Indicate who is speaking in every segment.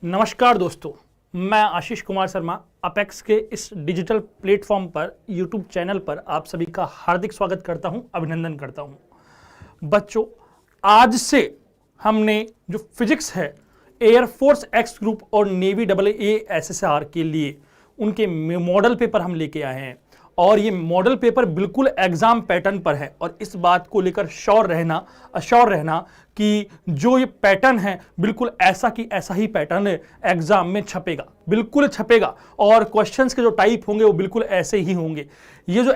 Speaker 1: नमस्कार दोस्तों, मैं आशीष कुमार शर्मा अपेक्स के इस डिजिटल प्लेटफॉर्म पर यूट्यूब चैनल पर आप सभी का हार्दिक स्वागत करता हूं, अभिनंदन करता हूं। बच्चों, आज से हमने जो फिजिक्स है एयरफोर्स एक्स ग्रुप और नेवी AASSR के लिए उनके मॉडल पेपर हम लेके आए हैं और ये मॉडल पेपर बिल्कुल एग्जाम पैटर्न पर है और इस बात को लेकर अश्योर रहना कि जो ये पैटर्न है बिल्कुल ऐसा की ऐसा ही पैटर्न एग्जाम में छपेगा, बिल्कुल छपेगा और क्वेश्चंस के जो टाइप होंगे वो बिल्कुल ऐसे ही होंगे। ये जो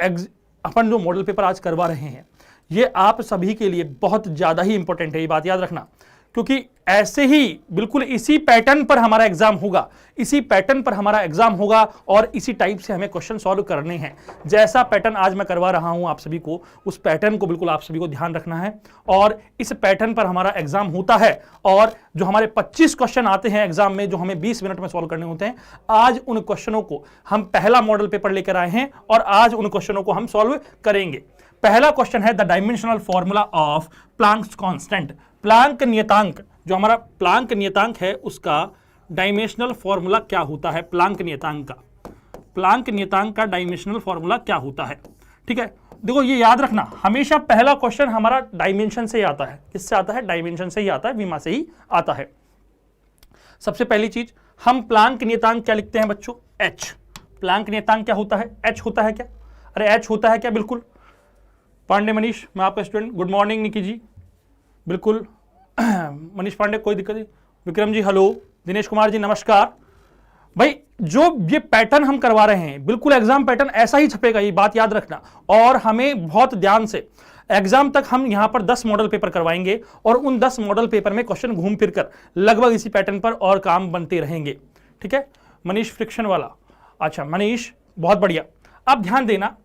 Speaker 1: अपन जो मॉडल पेपर आज करवा रहे हैं ये आप सभी के लिए बहुत ज्यादा ही इंपॉर्टेंट है, ये बात याद रखना, क्योंकि ऐसे ही बिल्कुल इसी पैटर्न पर हमारा एग्जाम होगा, इसी पैटर्न पर हमारा एग्जाम होगा और इसी टाइप से हमें क्वेश्चन सॉल्व करने हैं। जैसा पैटर्न आज मैं करवा रहा हूं आप सभी को, उस पैटर्न को बिल्कुल आप सभी को ध्यान रखना है और इस पैटर्न पर हमारा एग्जाम होता है और जो हमारे 25 क्वेश्चन आते हैं एग्जाम में जो हमें 20 मिनट में सॉल्व करने होते हैं, आज उन क्वेश्चनों को हम पहला मॉडल पेपर लेकर आए हैं और आज उन क्वेश्चनों को हम सॉल्व करेंगे। पहला क्वेश्चन है the dimensional formula of Planck's constant. Planck नियतांक, जो हमारा प्लांक नियतांक है उसका डायमेंशनल फॉर्मूला क्या होता है, प्लांक नियतांक का डायमेंशनल फॉर्मूला क्या होता है। ठीक है, देखो ये याद रखना, हमेशा पहला क्वेश्चन हमारा डायमेंशन से ही आता है। किससे आता है? डायमेंशन से ही आता है, विमा से ही आता है। सबसे पहली चीज हम प्लांक नियतांक क्या लिखते हैं बच्चों? एच। प्लांक नियतांक क्या होता है? एच होता है क्या? अरे एच होता है क्या? बिल्कुल। पांडे मनीष, मैं आपका स्टूडेंट। गुड मॉर्निंग निकी जी, बिल्कुल। मनीष पांडे, कोई दिक्कत नहीं। विक्रम जी हेलो, दिनेश कुमार जी नमस्कार। भाई जो ये पैटर्न हम करवा रहे हैं बिल्कुल एग्जाम पैटर्न ऐसा ही छपेगा, ये बात याद रखना और हमें बहुत ध्यान से एग्जाम तक हम यहां पर 10 मॉडल पेपर करवाएंगे और उन 10 मॉडल पेपर में क्वेश्चन घूम फिर कर लगभग इसी पैटर्न पर और काम बनते रहेंगे। ठीक है, मनीष फ्रिक्शन वाला, अच्छा मनीष बहुत बढ़िया। अब ध्यान देना,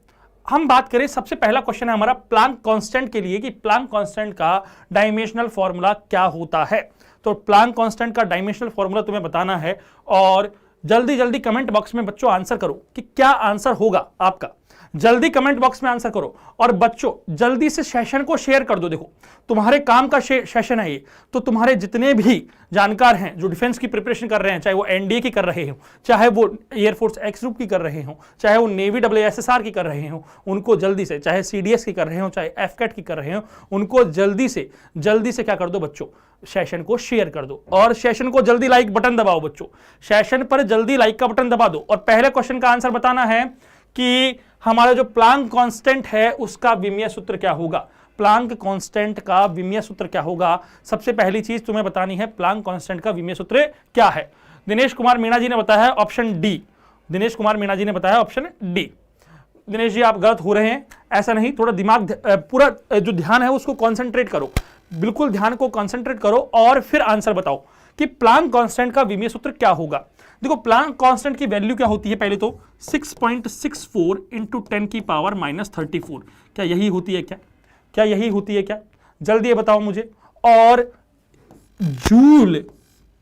Speaker 1: हम बात करें, सबसे पहला क्वेश्चन है हमारा प्लांक कांस्टेंट के लिए कि प्लांक कांस्टेंट का डायमेंशनल फॉर्मूला क्या होता है। तो प्लांक कांस्टेंट का डायमेंशनल फॉर्मूला तुम्हें बताना है और जल्दी जल्दी कमेंट बॉक्स में बच्चों आंसर करो कि क्या आंसर होगा आपका। जल्दी कमेंट बॉक्स में आंसर करो और बच्चों जल्दी से सेशन को शेयर कर दो। देखो तुम्हारे काम का सेशन है ये, तो तुम्हारे जितने भी जानकार हैं जो डिफेंस की प्रिपरेशन कर रहे हैं, चाहे वो एनडीए की कर रहे हो, चाहे वो एयरफोर्स एक्स ग्रुप की कर रहे हो, चाहे वो नेवी AASSR की कर रहे हो, उनको जल्दी से, चाहे CDS की कर रहे हो, चाहे FCAT की कर रहे हो, उनको जल्दी से क्या कर दो बच्चों, सेशन को शेयर कर दो और सेशन को जल्दी लाइक बटन दबाओ बच्चों। सेशन पर जल्दी लाइक का बटन दबा दो और पहले क्वेश्चन का आंसर बताना है कि हमारा जो प्लांक कांस्टेंट है उसका विमीय सूत्र क्या होगा। प्लांक कांस्टेंट का विमीय सूत्र क्या होगा, सबसे पहली चीज तुम्हें बतानी है, प्लांक कांस्टेंट का विमीय सूत्र क्या है। दिनेश कुमार मीणा जी ने बताया है ऑप्शन डी। दिनेश कुमार मीणा जी ने बताया ऑप्शन डी। दिनेश जी आप गलत हो रहे हैं, ऐसा नहीं, थोड़ा दिमाग पूरा जो ध्यान है उसको कॉन्सेंट्रेट करो, बिल्कुल ध्यान को कॉन्सेंट्रेट करो और फिर आंसर बताओ कि प्लांक कांस्टेंट का विमीय सूत्र क्या होगा। देखो प्लांक कांस्टेंट की वैल्यू क्या होती है, पहले तो 6.64 × 10⁻34। क्या यही होती है? क्या यही होती है क्या? जल्दी ये बताओ मुझे। और जूल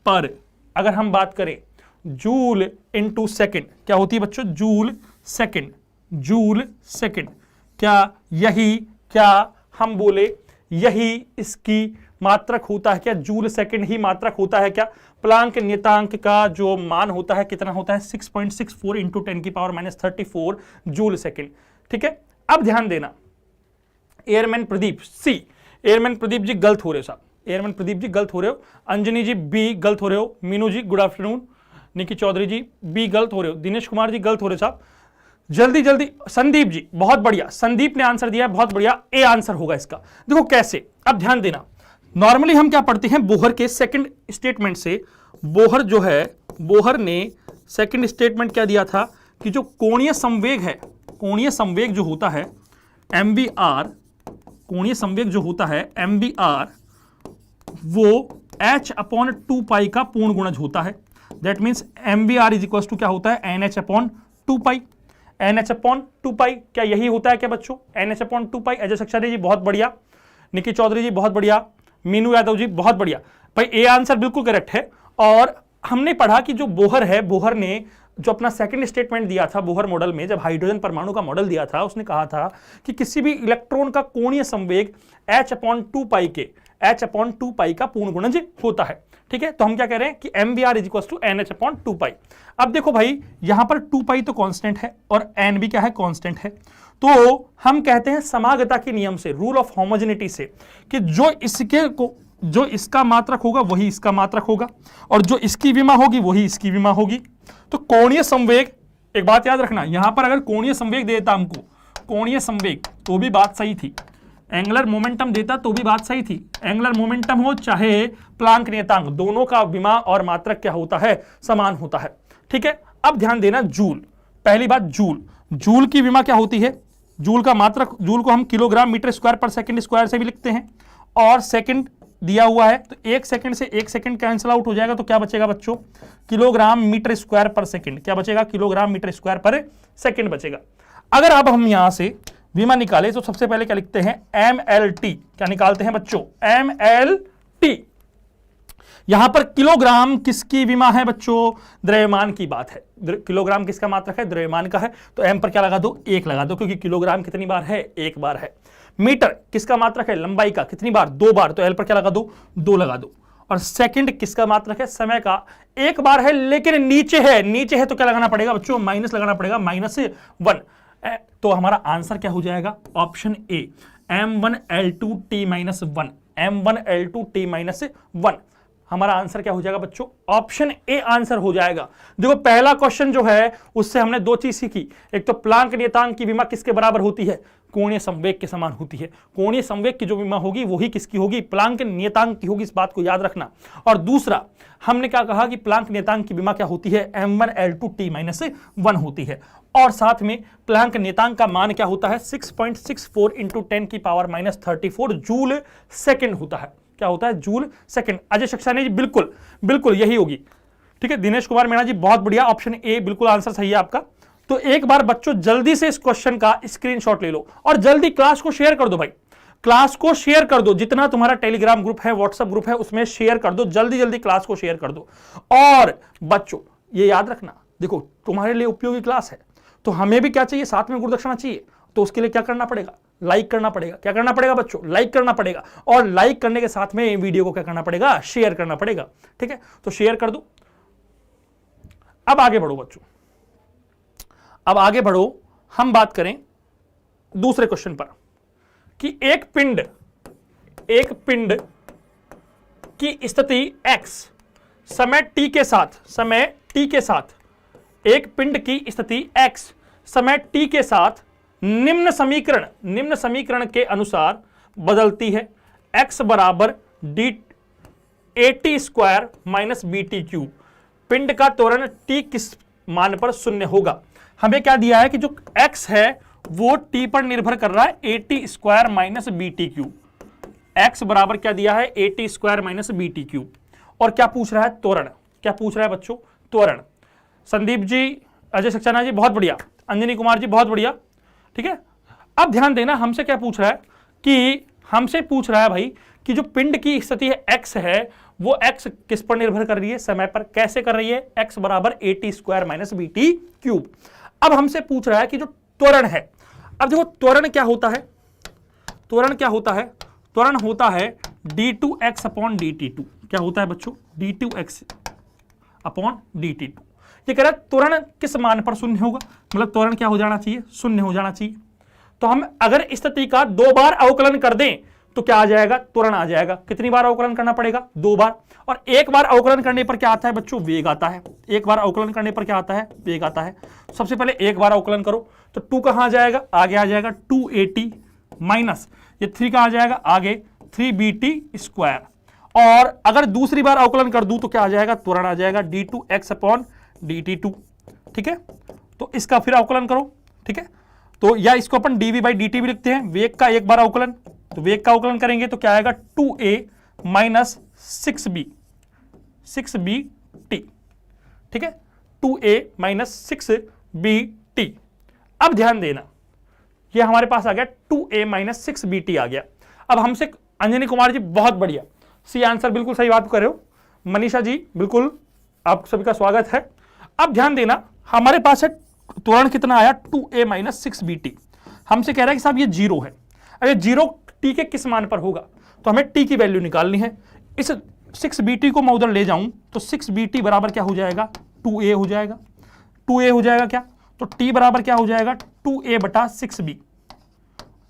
Speaker 1: पर अगर हम बात करें, जूल × सेकंड क्या होती है बच्चों? Joule second. क्या हम बोले यही इसकी मात्रक होता है क्या? जूल सेकंड ही मात्रक होता है क्या? प्लांक नियतांक का जो मान होता है कितना होता है? 6.64 × 10⁻34 जूल सेकंड। ठीक है, अब ध्यान देना, एयरमैन प्रदीप सी, एयरमैन प्रदीप जी गलत हो रहे हो साहब, एयरमैन प्रदीप जी गलत हो रहे हो, अंजनी जी बी गलत हो रहे हो, मीनू जी गुड आफ्टरनून, निकी चौधरी जी बी गलत हो रहे हो, दिनेश कुमार जी गलत हो रहे हो साहब, जल्दी जल्दी। संदीप जी बहुत बढ़िया, संदीप ने आंसर दिया है, बहुत बढ़िया, ए आंसर होगा इसका। देखो कैसे, अब ध्यान देना, नॉर्मली हम क्या पढ़ते हैं, बोहर के सेकंड स्टेटमेंट से, बोहर जो है, बोहर ने सेकंड स्टेटमेंट क्या दिया था कि जो कोणीय संवेग है, कोणीय संवेग जो होता है MBR, कोणीय संवेग जो होता है MBR, वो h/2π का पूर्ण गुणज होता है। दैट मीन्स MBR = क्या होता है? NH/2π। NH/2π क्या यही होता है क्या बच्चों? NH/2π। अजय सक्सेना जी बहुत बढ़िया, निकी चौधरी जी बहुत बढ़िया, मीनू यादव जी बहुत बढ़िया। भाई ए आंसर बिल्कुल करेक्ट है। और हमने पढ़ा कि जो बोहर है, बोहर ने जो अपना सेकंड स्टेटमेंट दिया था बोहर मॉडल में, जब हाइड्रोजन परमाणु का मॉडल दिया था, उसने कहा था कि किसी भी इलेक्ट्रॉन का कोणीय संवेग h/2π के h/2 का पूर्ण गुणज होता है। ठीक है, तो हम क्या कह रहे हैं कि mvr is equal to nh/2 अब देखो भाई यहां पर 2 तो कांस्टेंट है और n भी क्या है, कांस्टेंट है। तो हम कहते हैं समागता के नियम से, रूल ऑफ होमोजेनिटी से, कि जो इसका मात्रक होगा वही इसका मात्रक होगा और जो इसकी विमा होगी वही इसकी विमा होगी। तो कोणीय संवेग, एक बात याद रखना, यहां पर अगर कोणीय संवेग देता हमको, कोणीय संवेग, तो भी बात सही थी। एंगुलर मोमेंटम देता तो भी बात सही थी। एंगुलर मोमेंटम हो चाहे प्लांक नियतांक, दोनों का विमा और मात्रक क्या होता है, समान होता है। ठीक है, अब ध्यान देना जूल, पहली बात जूल की विमा क्या होती है, जूल का मात्रक, जूल को हम किलोग्राम मीटर स्क्वायर पर सेकंड स्क्वायर से भी लिखते हैं और सेकंड दिया हुआ है तो 1 सेकंड से 1 सेकंड कैंसिल आउट हो जाएगा, तो क्या बचेगा बच्चों, किलोग्राम मीटर स्क्वायर पर सेकंड, क्या बचेगा, किलोग्राम मीटर स्क्वायर पर सेकंड बचेगा। अगर अब हम यहां से विमा निकाले तो सबसे पहले क्या लिखते हैं, mLt, क्या निकालते हैं बच्चों, mLt। यहां पर किलोग्राम किसकी विमा है बच्चों, द्रव्यमान की बात है, किलोग्राम किसका मात्रक है, द्रव्यमान का है, तो m पर क्या लगा दो, 1 लगा दो, क्योंकि किलोग्राम कितनी बार है, 1 बार है। मीटर किसका मात्रक है, लंबाई का, कितनी बार, 2 बार, तो l पर क्या लगा दो, 2 लगा दो। और सेकंड किसका मात्रक है, समय का, 1 बार है लेकिन नीचे है तो क्या लगाना पड़ेगा बच्चों, माइनस लगाना पड़ेगा, -1। तो हमारा आंसर क्या हो जाएगा, ऑप्शन ए, m1L2T - 1, m1L2T - 1 हमारा आंसर क्या हो जाएगा बच्चों, ऑप्शन ए आंसर हो जाएगा। देखो पहला क्वेश्चन जो है उससे हमने 2 चीज सीखी, एक तो प्लांक नियतांक की विमा किसके बराबर होती है, कोणीय संवेग के समान होती है। कोणीय संवेग की जो विमा होगी वही किसकी होगी, प्लांक नियतांक की होगी, इस बात को याद रखना। और दूसरा हमने क्या कहा कि प्लांक नियतांक की विमा क्या होती है, m1L2T - 1 होती है। और साथ में प्लांक नियतांक का मान क्या होता है, 6.64 × 10⁻³ 34 जूल सेकंड होता है। क्या होता है, जूल सेकंड। अजय सक्सेना जी बिल्कुल यही होगी। ठीक है, दिनेश कुमार मीणा जी बहुत बढ़िया, ऑप्शन ए बिल्कुल आंसर सही है आपका। तो एक बार बच्चों जल्दी से इस क्वेश्चन का स्क्रीनशॉट ले लो और जल्दी क्लास को शेयर कर दो भाई, क्लास को शेयर कर दो, जितना तुम्हारा टेलीग्राम ग्रुप है, व्हाट्सएप ग्रुप है, उसमें शेयर कर दो, जल्दी क्लास को शेयर कर दो। और बच्चों ये याद रखना, देखो तुम्हारे लिए उपयोगी क्लास है तो हमें भी क्या चाहिए, साथ में गुरुदक्षिणा चाहिए, तो उसके लिए क्या करना पड़ेगा, लाइक करना पड़ेगा। क्या करना पड़ेगा बच्चों, लाइक करना पड़ेगा, और लाइक करने के साथ में वीडियो को क्या करना पड़ेगा, शेयर करना पड़ेगा। ठीक है, तो शेयर कर दो। अब आगे बढ़ो बच्चों, अब आगे बढ़ो, हम बात करें दूसरे क्वेश्चन पर कि एक पिंड की स्थिति x समय t के साथ एक पिंड की स्थिति x समय t के साथ निम्न समीकरण के अनुसार बदलती है, x बराबर at² - bt³। पिंड का त्वरण t किस मान पर 0 होगा। हमें क्या दिया है कि जो x है वो t पर निर्भर कर रहा है at² - bt³। x बराबर क्या दिया है, at² - bt³। और क्या पूछ रहा है, त्वरण। क्या पूछ रहा है बच्चों, त्वरण। संदीप जी, अजय सक्सेना जी बहुत बढ़िया, अंजनी कुमार जी बहुत बढ़िया। ठीक है, अब ध्यान देना, हमसे क्या पूछ रहा है कि हमसे पूछ रहा है भाई कि जो पिंड की स्थिति है x है वो x किस पर निर्भर कर रही है, समय पर। कैसे कर रही है, x बराबर at² - bt³। अब हमसे पूछ रहा है कि जो त्वरण है, अब देखो त्वरण क्या होता है, त्वरण होता है d2x/dt2। क्या होता है बच्चों, d2x/dt2। ये कह रहा है त्वरण किस मान पर 0 होगा, मतलब त्वरण क्या हो जाना चाहिए, 0 हो जाना चाहिए। तो हम अगर स्थिति का 2 बार अवकलन कर दें तो क्या आ जाएगा, त्वरण आ जाएगा। कितनी बार अवकलन करना पड़ेगा, 2 बार। और 1 बार अवकलन करने पर क्या आता है बच्चों, वेग आता है। 1 बार अवकलन करने पर क्या आता है, वेग आता है। सबसे पहले 1 बार अवकलन करो तो 2 कहां आ जाएगा, आगे आ जाएगा 2at माइनस ये 3 कहां आ जाएगा, आगे 3bt²। और अगर दूसरी बार अवकलन कर दूं तो क्या आ जाएगा, त्वरण आ जाएगा d2x/dt2। ठीक है, तो इसका फिर अवकलन करो। ठीक है, तो या इसको अपन dv/dt भी लिखते हैं, वेग का 1 बार अवकलन, तो वेग का अवकलन करेंगे तो क्या आएगा, 2a - 6bt। ठीक है, 2a - 6bt। अब ध्यान देना, ये हमारे पास आ गया 2a - 6bt आ गया। अब हमसे अंजनी कुमार जी बहुत बढ़िया, सी आंसर बिल्कुल सही बात कर रहे हो। मनीषा जी बिल्कुल, आप सभी का स्वागत है। अब ध्यान देना, हमारे पास है त्वरण कितना आया, 2a - 6bt। हमसे कह रहा है कि साहब ये 0 है। अरे 0 t के किस मान पर होगा, तो हमें t की वैल्यू निकालनी है। इस 6bt को मैं उधर ले जाऊं तो 6bt बराबर क्या हो जाएगा, 2a हो जाएगा। 2a हो जाएगा क्या, तो t बराबर क्या हो जाएगा, 2a बटा 6b,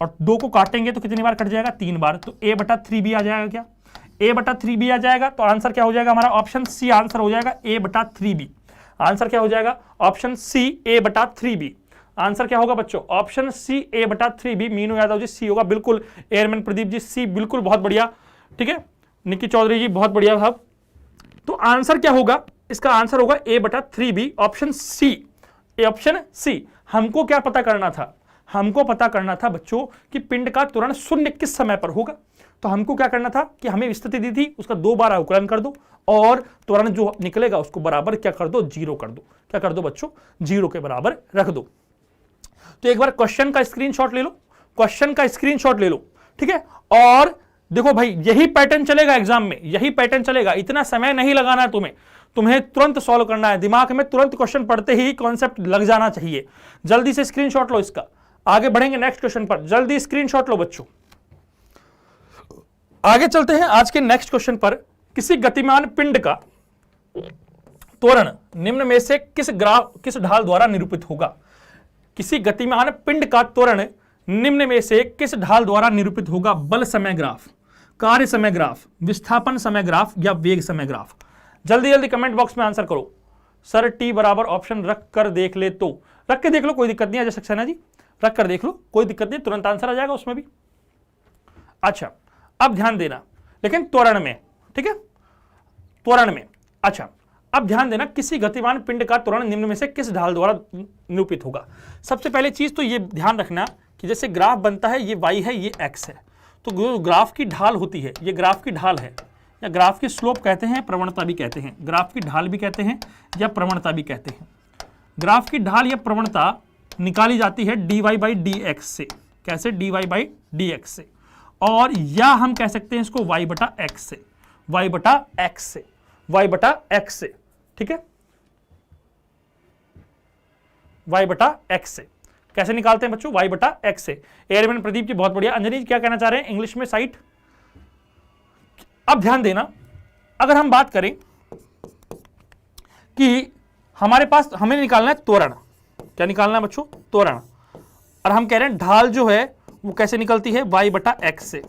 Speaker 1: और 2 को काटेंगे तो कितनी बार कट जाएगा, 3 बार, तो a बटा 3b आ जाएगा क्या, a बटा 3b आ जाएगा। तो आंसर क्या हो जाएगा हमारा, ऑप्शन सी आंसर हो जाएगा a बटा 3b। आंसर क्या हो जाएगा, ऑप्शन सी a बटा 3b। आंसर क्या होगा बच्चों, ऑप्शन सी a बटा 3b। मीनू यादव जी सी होगा, बिल्कुल। एयरमैन प्रदीप जी सी, बिल्कुल, बहुत बढ़िया, ठीक है। निकी चौधरी जी बहुत बढ़िया साहब। तो आंसर क्या होगा, इसका आंसर होगा a बटा 3b, option C, option C. हमको क्या पता करना था, हमको पता करना था बच्चों कि पिंड का त्वरण शून्य किस समय पर होगा। तो हमको क्या करना था कि हमें स्थिति दी थी, उसका 2 बार अवकलन कर दो और त्वरण जो निकलेगा उसको बराबर क्या कर दो, 0 कर दो। क्या कर दो बच्चों, 0 के बराबर रख दो। तो एक बार क्वेश्चन का स्क्रीनशॉट ले लो, क्वेश्चन का स्क्रीनशॉट ले लो, ठीक है। और देखो भाई, यही पैटर्न चलेगा एग्जाम में, यही पैटर्न चलेगा। इतना समय नहीं लगाना है तुम्हें तुरंत सॉल्व करना है। दिमाग में तुरंत क्वेश्चन पढ़ते ही कॉन्सेप्ट लग जाना चाहिए। जल्दी से स्क्रीनशॉट लो इसका, आगे बढ़ेंगे नेक्स्ट क्वेश्चन पर। जल्दी स्क्रीनशॉट लो बच्चों, आगे चलते हैं आज के नेक्स्ट क्वेश्चन पर। किसी गतिमान पिंड का त्वरण निम्न में से किस ढाल द्वारा निरूपित होगा। किसी गतिमान पिंड का त्वरण निम्न में से किस ढाल द्वारा निरूपित होगा। बल समय ग्राफ, कार्य समय ग्राफ, विस्थापन समय ग्राफ या वेग समय ग्राफ। जल्दी जल्दी कमेंट बॉक्स में आंसर करो। सर टी बराबर ऑप्शन रख कर देख ले, तो रख के देख लो, कोई दिक्कत नहीं है अजय सक्सेना जी, रख कर देख लो, कोई दिक्कत नहीं, तुरंत आंसर आ जाएगा उसमें भी। अच्छा, अब ध्यान देना, लेकिन त्वरण में, ठीक है, त्वरण में। अच्छा, अब ध्यान देना, किसी गतिमान पिंड का त्वरण निम्न में से किस ढाल द्वारा निरूपित होगा। सबसे पहले चीज तो ये ध्यान रखना कि जैसे ग्राफ बनता है, ये y है, ये x है, तो जो ग्राफ की ढाल होती है, ये ग्राफ की ढाल है, या ग्राफ की स्लोप कहते हैं, प्रवणता भी कहते हैं, ग्राफ की ढाल भी कहते हैं या प्रवणता भी कहते हैं। ग्राफ की ढाल या प्रवणता निकाली जाती है dy बाई dx से। कैसे, dy बाई dx से, और या हम कह सकते हैं इसको y बटा x से, y बटा x से, y बटा x से, ठीक है, y बटा x से। कैसे निकालते हैं बच्चों, y बटा x से। एयरमैन प्रदीप जी बहुत बढ़िया। अंजनी जी क्या कहना चाह रहे हैं इंग्लिश में, साइट। अब ध्यान देना, अगर हम बात करें कि हमारे पास हमें निकालना है त्वरण, क्या निकालना है बच्चों, त्वरण, और हम कह रहे हैं ढाल जो है वो कैसे निकलती है, y बटा x से,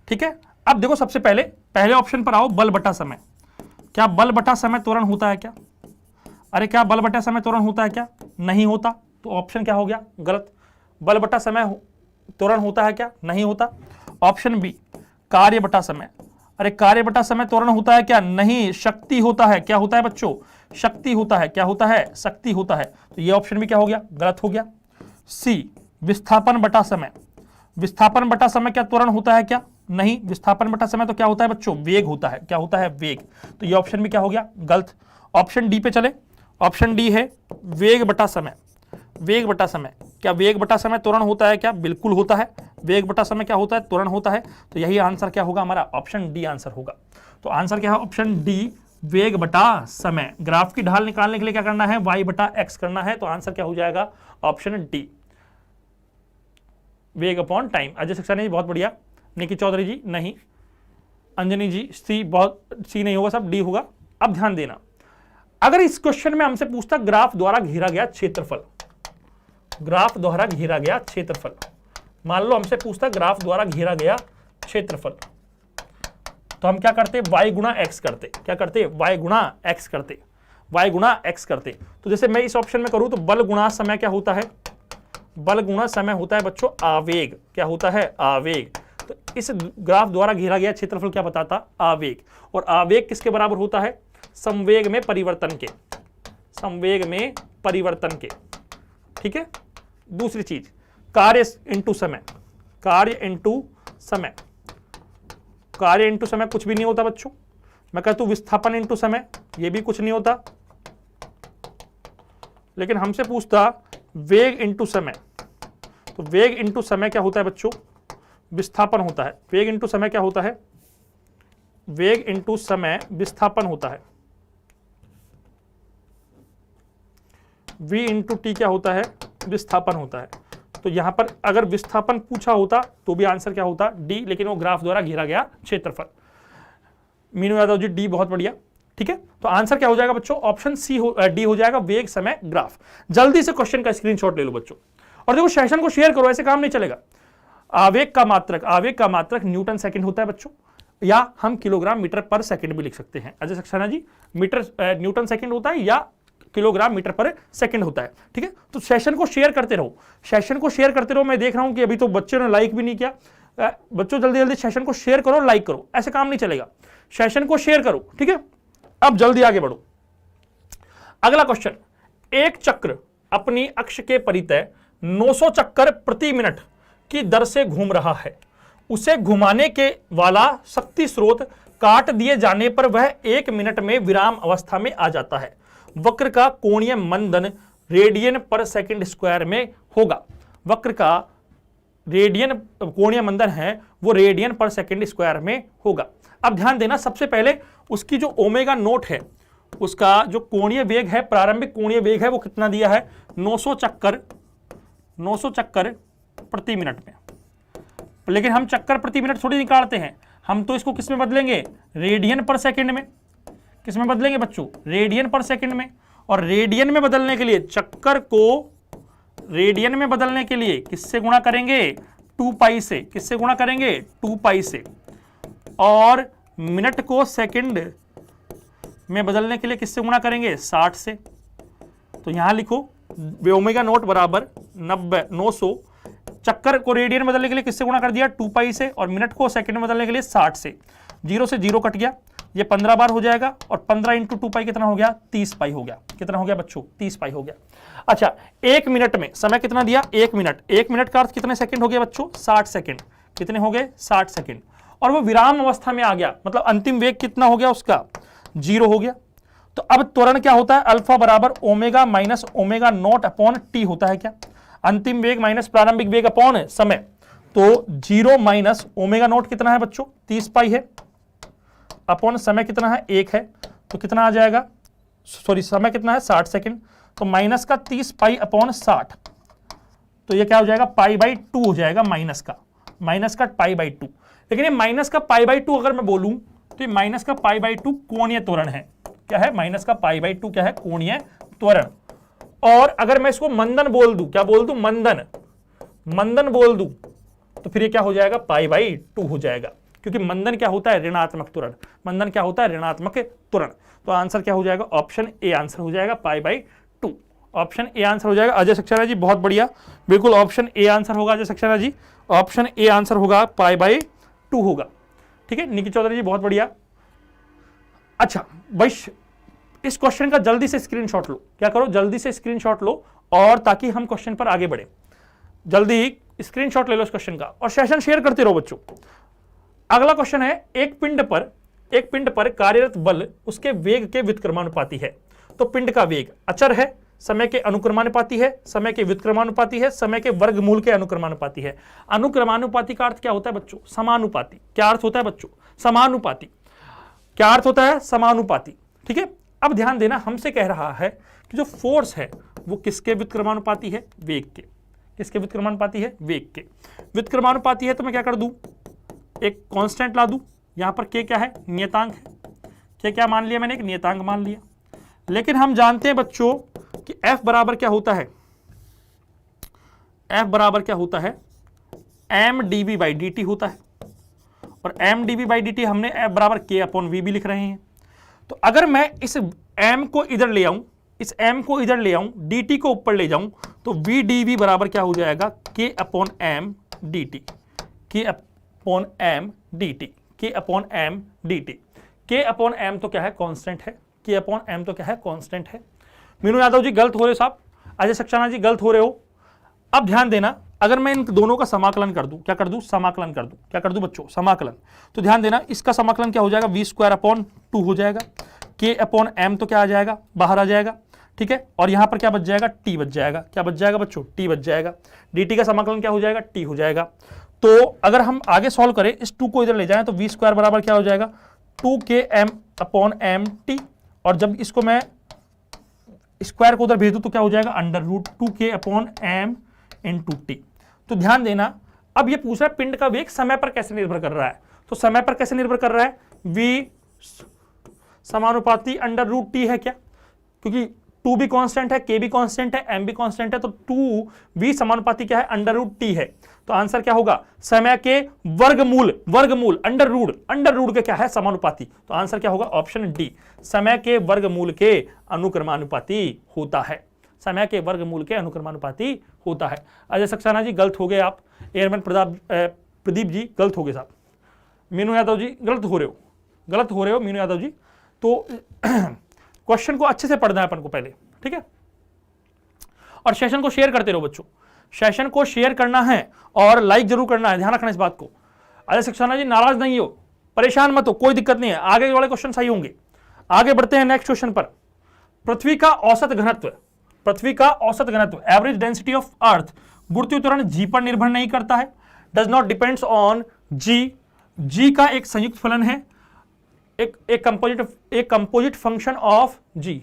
Speaker 1: ठीक है। अब देखो, सबसे पहले ऑप्शन पर आओ, बल बटा समय। क्या बल बटा समय त्वरण होता है क्या, अरे क्या बल बटा समय त्वरण होता है क्या, नहीं होता, तो ऑप्शन क्या हो गया, गलत। बल बटा समय त्वरण होता है क्या, नहीं होता। ऑप्शन बी, कार्य बटा समय, अरे कार्य बटा समय त्वरण होता है क्या, नहीं, शक्ति होता है। क्या होता है बच्चों, शक्ति होता है। क्या होता है, शक्ति होता है। तो ये ऑप्शन भी क्या हो गया, गलत हो गया। सी, विस्थापन बटा समय, विस्थापन बटा समय क्या त्वरण होता है क्या, नहीं, विस्थापन बटा समय तो क्या होता है बच्चों, वेग होता है। क्या होता है, वेग। तो ये ऑप्शन भी क्या हो गया, गलत। ऑप्शन डी पे चले, ऑप्शन डी है वेग बटा समय। वेग बटा समय, क्या वेग बटा समय त्वरण होता है क्या, बिल्कुल होता है। वेग बटा समय क्या होता है, त्वरण होता है। तो यही आंसर क्या होगा हमारा, ऑप्शन डी आंसर होगा। तो आंसर क्या है, ऑप्शन डी, वेग बटा समय। ग्राफ की ढाल निकालने के लिए क्या करना है, y बटा x करना है। तो आंसर क्या हो जाएगा, ऑप्शन डी, वेग अपॉन टाइम। अजय सक्सेना जी बहुत बढ़िया। निकी चौधरी जी नहीं, अंजनी जी सी, बहुत सी नहीं होगा, सब डी होगा। अब ध्यान देना, अगर इस क्वेश्चन में हमसे पूछता ग्राफ द्वारा घेरा गया क्षेत्रफल, ग्राफ द्वारा घेरा गया क्षेत्रफल, मान लो हमसे पूछता ग्राफ द्वारा घेरा गया क्षेत्रफल, तो हम क्या करते, y गुणा x करते। क्या करते, y गुणा x करते, y गुणा x करते। तो जैसे मैं इस ऑप्शन में करूं तो बल गुणा समय क्या होता है, बल गुणा समय होता है बच्चों आवेग। क्या होता है, आवेग। तो इस ग्राफ द्वारा घेरा गया क्षेत्रफल क्या बताता, आवेग। और आवेग किसके बराबर होता है, संवेग में परिवर्तन के, संवेग में परिवर्तन के, ठीक है। दूसरी चीज, कार्य इंटू समय, कार्य इंटू समय, कार्य इंटू समय कुछ भी नहीं होता बच्चों। मैं कहता हूं विस्थापन इंटू समय, ये भी कुछ नहीं होता। लेकिन हमसे पूछता वेग इंटू समय, तो वेग इंटू समय क्या होता है बच्चों, विस्थापन होता है। वेग इंटू समय क्या होता है, वेग इंटू समय विस्थापन होता है। v इंटू टी क्या होता है, विस्थापन होता है। तो यहां पर अगर विस्थापन पूछा होता तो भी आंसर क्या होता, डी, लेकिन वो ग्राफ द्वारा घेरा गया क्षेत्रफल। मीनू यादव जी, डी, बहुत बढ़िया। ठीक है, तो आंसर क्या हो जाएगा बच्चों, ऑप्शन सी डी हो जाएगा, वेग समय ग्राफ। जल्दी से क्वेश्चन का स्क्रीनशॉट ले लो बच्चों, और देखो सेशन को शेयर करो, ऐसे काम नहीं चलेगा। आवेग का मात्रक न्यूटन सेकंड होता है बच्चों, या हम किलोग्राम मीटर पर सेकंड भी लिख सकते हैं। Ajay Saxena ji, metre Newton second होता है या किलोग्राम मीटर पर सेकंड होता है। ठीक है, तो सेशन को शेयर करते रहो, मैं देख रहा हूं कि अभी तो बच्चों ने लाइक भी नहीं किया। बच्चों जल्दी जल्दी सेशन को शेयर करो, लाइक करो, ऐसे काम नहीं चलेगा, सेशन को शेयर करो। ठीक है, अब जल्दी आगे बढ़ो। अगला क्वेश्चन, एक चक्र अपनी अक्ष के परितः 900 चक्कर प्रति मिनट की दर से घूम रहा है। उसे घुमाने के वाला शक्ति स्रोत काट दिए जाने पर वह 1 मिनट में विराम अवस्था में आ जाता है। वक्र का कोणीय मंदन रेडियन पर सेकंड स्क्वायर में होगा। वक्र का रेडियन कोणीय मंदन है वो रेडियन पर सेकंड स्क्वायर में होगा। अब ध्यान देना, सबसे पहले उसकी जो ओमेगा नोट है, उसका जो कोणीय वेग है, प्रारंभिक कोणीय वेग है, वो कितना दिया है, 900 चक्कर प्रति मिनट में। लेकिन हम चक्कर प्रति मिनट थोड़ी निकालते हैं, हम तो इसको किस में बदलेंगे, रेडियन पर सेकंड में। किस में बदलेंगे बच्चों, रेडियन पर सेकंड में। और रेडियन में बदलने के लिए, चक्कर को रेडियन में बदलने के लिए किससे गुणा करेंगे, 2 पाई से। किससे गुणा करेंगे, 2 पाई से। और मिनट को सेकंड में बदलने के लिए किससे गुणा करेंगे, 60 से। तो यहां लिखो ओमेगा नोट बराबर 900, चक्कर को रेडियन में बदलने के लिए किससे गुणा कर दिया, 2 पाई से, और मिनट को सेकंड में बदलने के लिए 60 से। 0 से 0 कट गया, ये 15 बार हो जाएगा, और 15 इंटू 2 पाई कितना हो गया, 30 पाई हो गया। कितना हो गया बच्चों, 30 पाई हो गया। अच्छा, 1 मिनट में समय कितना दिया, 1 मिनट। 1 मिनट का अर्थ कितने सेकंड हो गया बच्चों, 60 सेकंड। कितने हो गए, 60 सेकंड। और वो विराम अवस्था में आ गया, मतलब अंतिम वेग कितना हो गया उसका, 0 हो गया। तो अब त्वरण क्या होता है, अल्फा बराबर omega minus omega naught upon T होता है क्या, अंतिम वेग माइनस प्रारंभिक वेग अपॉन समय। तो 0 माइनस ओमेगा नॉट कितना है बच्चों, 30 पाई है, अपॉन समय कितना है, 1 है। तो कितना आ जाएगा, सॉरी समय कितना है, 60 सेकंड। तो माइनस का 30 पाई अपॉन 60, तो ये क्या हो जाएगा, पाई बाई 2 हो जाएगा, माइनस का पाई बाई 2। लेकिन ये माइनस का पाई बाई 2 अगर मैं बोलूं तो ये माइनस का पाई बाई 2 कोणीय त्वरण है। क्या है, माइनस का पाई बाई 2 क्या है, कोणीय त्वरण। और अगर मैं इसको मंदन बोल दूं, क्या बोल दूं, मंदन बोल दूं, तो फिर ये क्या हो जाएगा, पाई बाई 2 हो जाएगा, क्योंकि मंदन क्या होता है, ऋणात्मक त्वरण। मंदन क्या होता है, ऋणात्मक त्वरण। तो आंसर क्या हो जाएगा, ऑप्शन ए आंसर हो जाएगा, pi by 2। Option A answer हो जाएगा। अजय सक्सेना जी बहुत बढ़िया, बिल्कुल ऑप्शन ए आंसर होगा Ajay Saxena ji, option A answer होगा, पाई बाई 2 होगा। ठीक है, निखिल चौधरी जी बहुत बढ़िया। अच्छा भाई, इस क्वेश्चन का जल्दी से स्क्रीनशॉट लो, क्या करो, जल्दी से स्क्रीनशॉट लो, और ताकि हम क्वेश्चन पर आगे बढ़े। जल्दी स्क्रीनशॉट ले लो इस क्वेश्चन का, और सेशन शेयर करते रहो बच्चों। अगला क्वेश्चन है, एक पिंड पर कार्यरत बल उसके वेग के व्युत्क्रमानुपाती है। तो पिंड का वेग अचर है, समय के अनुक्रमानुपाती है, समय के व्युत्क्रमानुपाती है, समय के वर्गमूल के अनुक्रमानुपाती है। अनुक्रमानुपाती का अर्थ क्या होता है बच्चों, समानुपाती। क्या अर्थ होता है बच्चों, समानुपाती। क्या अर्थ होता है, समानुपाती। ठीक है, अब ध्यान देना, हमसे कह रहा है कि जो फोर्स है वो किसके व्युत्क्रमानुपाती है, वेग के। किसके व्युत्क्रमानुपाती है, वेग के व्युत्क्रमानुपाती है। तो मैं क्या कर दूं, एक कांस्टेंट ला दूं, यहां पर के क्या है, नियतांक है। क्या मान लिया मैंने, एक नियतांक मान लिया। लेकिन हम जानते हैं बच्चों कि F बराबर क्या होता है, F बराबर क्या होता है, m dv बाई dt होता है। और m dv बाई dt हमने F बराबर k अपॉन v भी लिख रहे हैं। तो अगर मैं इस m को इधर ले आऊं, इस m को इधर ले आऊं, dt को ऊपर ले जाऊं, तो v dv बराबर क्या हो जाएगा, k upon m dt। k upon m dt, k upon m dt। k upon m तो क्या है, कांस्टेंट है। k अपॉन m तो क्या है, कांस्टेंट है। मीनू यादव जी गलत हो रहे हो साहब, अजय सक्सेना जी गलत हो रहे हो। अब ध्यान देना, अगर मैं इन दोनों का समाकलन कर दूं, क्या कर दूं, समाकलन कर दूं, क्या कर दूं बच्चों, समाकलन। तो ध्यान देना, इसका समाकलन क्या हो जाएगा, v स्क्वायर अपॉन 2 हो जाएगा। k अपॉन m तो क्या आ जाएगा, बाहर आ जाएगा। ठीक है, और यहां पर क्या बच जाएगा, t बच जाएगा। क्या बच जाएगा बच्चों, t बच जाएगा। dt का समाकलन क्या हो जाएगा, t हो जाएगा। तो अगर हम आगे सॉल्व करें, इस 2 को इधर ले जाएं, तो v स्क्वायर बराबर क्या हो जाएगा, 2km अपॉन mt। और जब इसको मैं स्क्वायर को उधर भेज दूं तो क्या हो जाएगा, under root 2k upon m into T. तो ध्यान देना, अब ये पूछ रहा है पिंड का वेग समय पर कैसे निर्भर कर रहा है। तो समय पर कैसे निर्भर कर रहा है, v समानुपाती अंडर रूट टी है क्या, क्योंकि 2 भी कांस्टेंट है, k भी कांस्टेंट है, m भी कांस्टेंट है, तो 2v समानुपाती क्या है, अंडर रूट टी है। तो आंसर क्या होगा, समय के वर्गमूल अंडर रूट के क्या है, समानुपाती। तो आंसर क्या होगा, ऑप्शन डी, समय के वर्गमूल के अनुक्रमानुपाती होता है, समय के वर्गमूल के अनुक्रमानुपाती होता है। अजय सक्सेना जी गलत हो गए आप, एयरमैन प्रदीप जी गलत हो गए साहब, मीनू यादव जी गलत हो रहे हो मीनू यादव जी। तो क्वेश्चन को अच्छे से पढ़ना है अपन को पहले, ठीक है। और सेशन को शेयर करते रहो बच्चों, सेशन को शेयर करना है और लाइक जरूर करना है, ध्यान रखना इस बात को। अजय सक्सेना जी नाराज नहीं हो, परेशान मत हो, कोई दिक्कत नहीं है, आगे वाले क्वेश्चन सही होंगे। आगे बढ़ते हैं नेक्स्ट क्वेश्चन पर। पृथ्वी का औसत घनत्व एवरेज डेंसिटी ऑफ अर्थ गुरुत्वीय त्वरण जी पर निर्भर नहीं करता है, डज नॉट डिपेंड्स ऑन जी का एक संयुक्त फलन है, एक कंपोजिट फंक्शन ऑफ जी।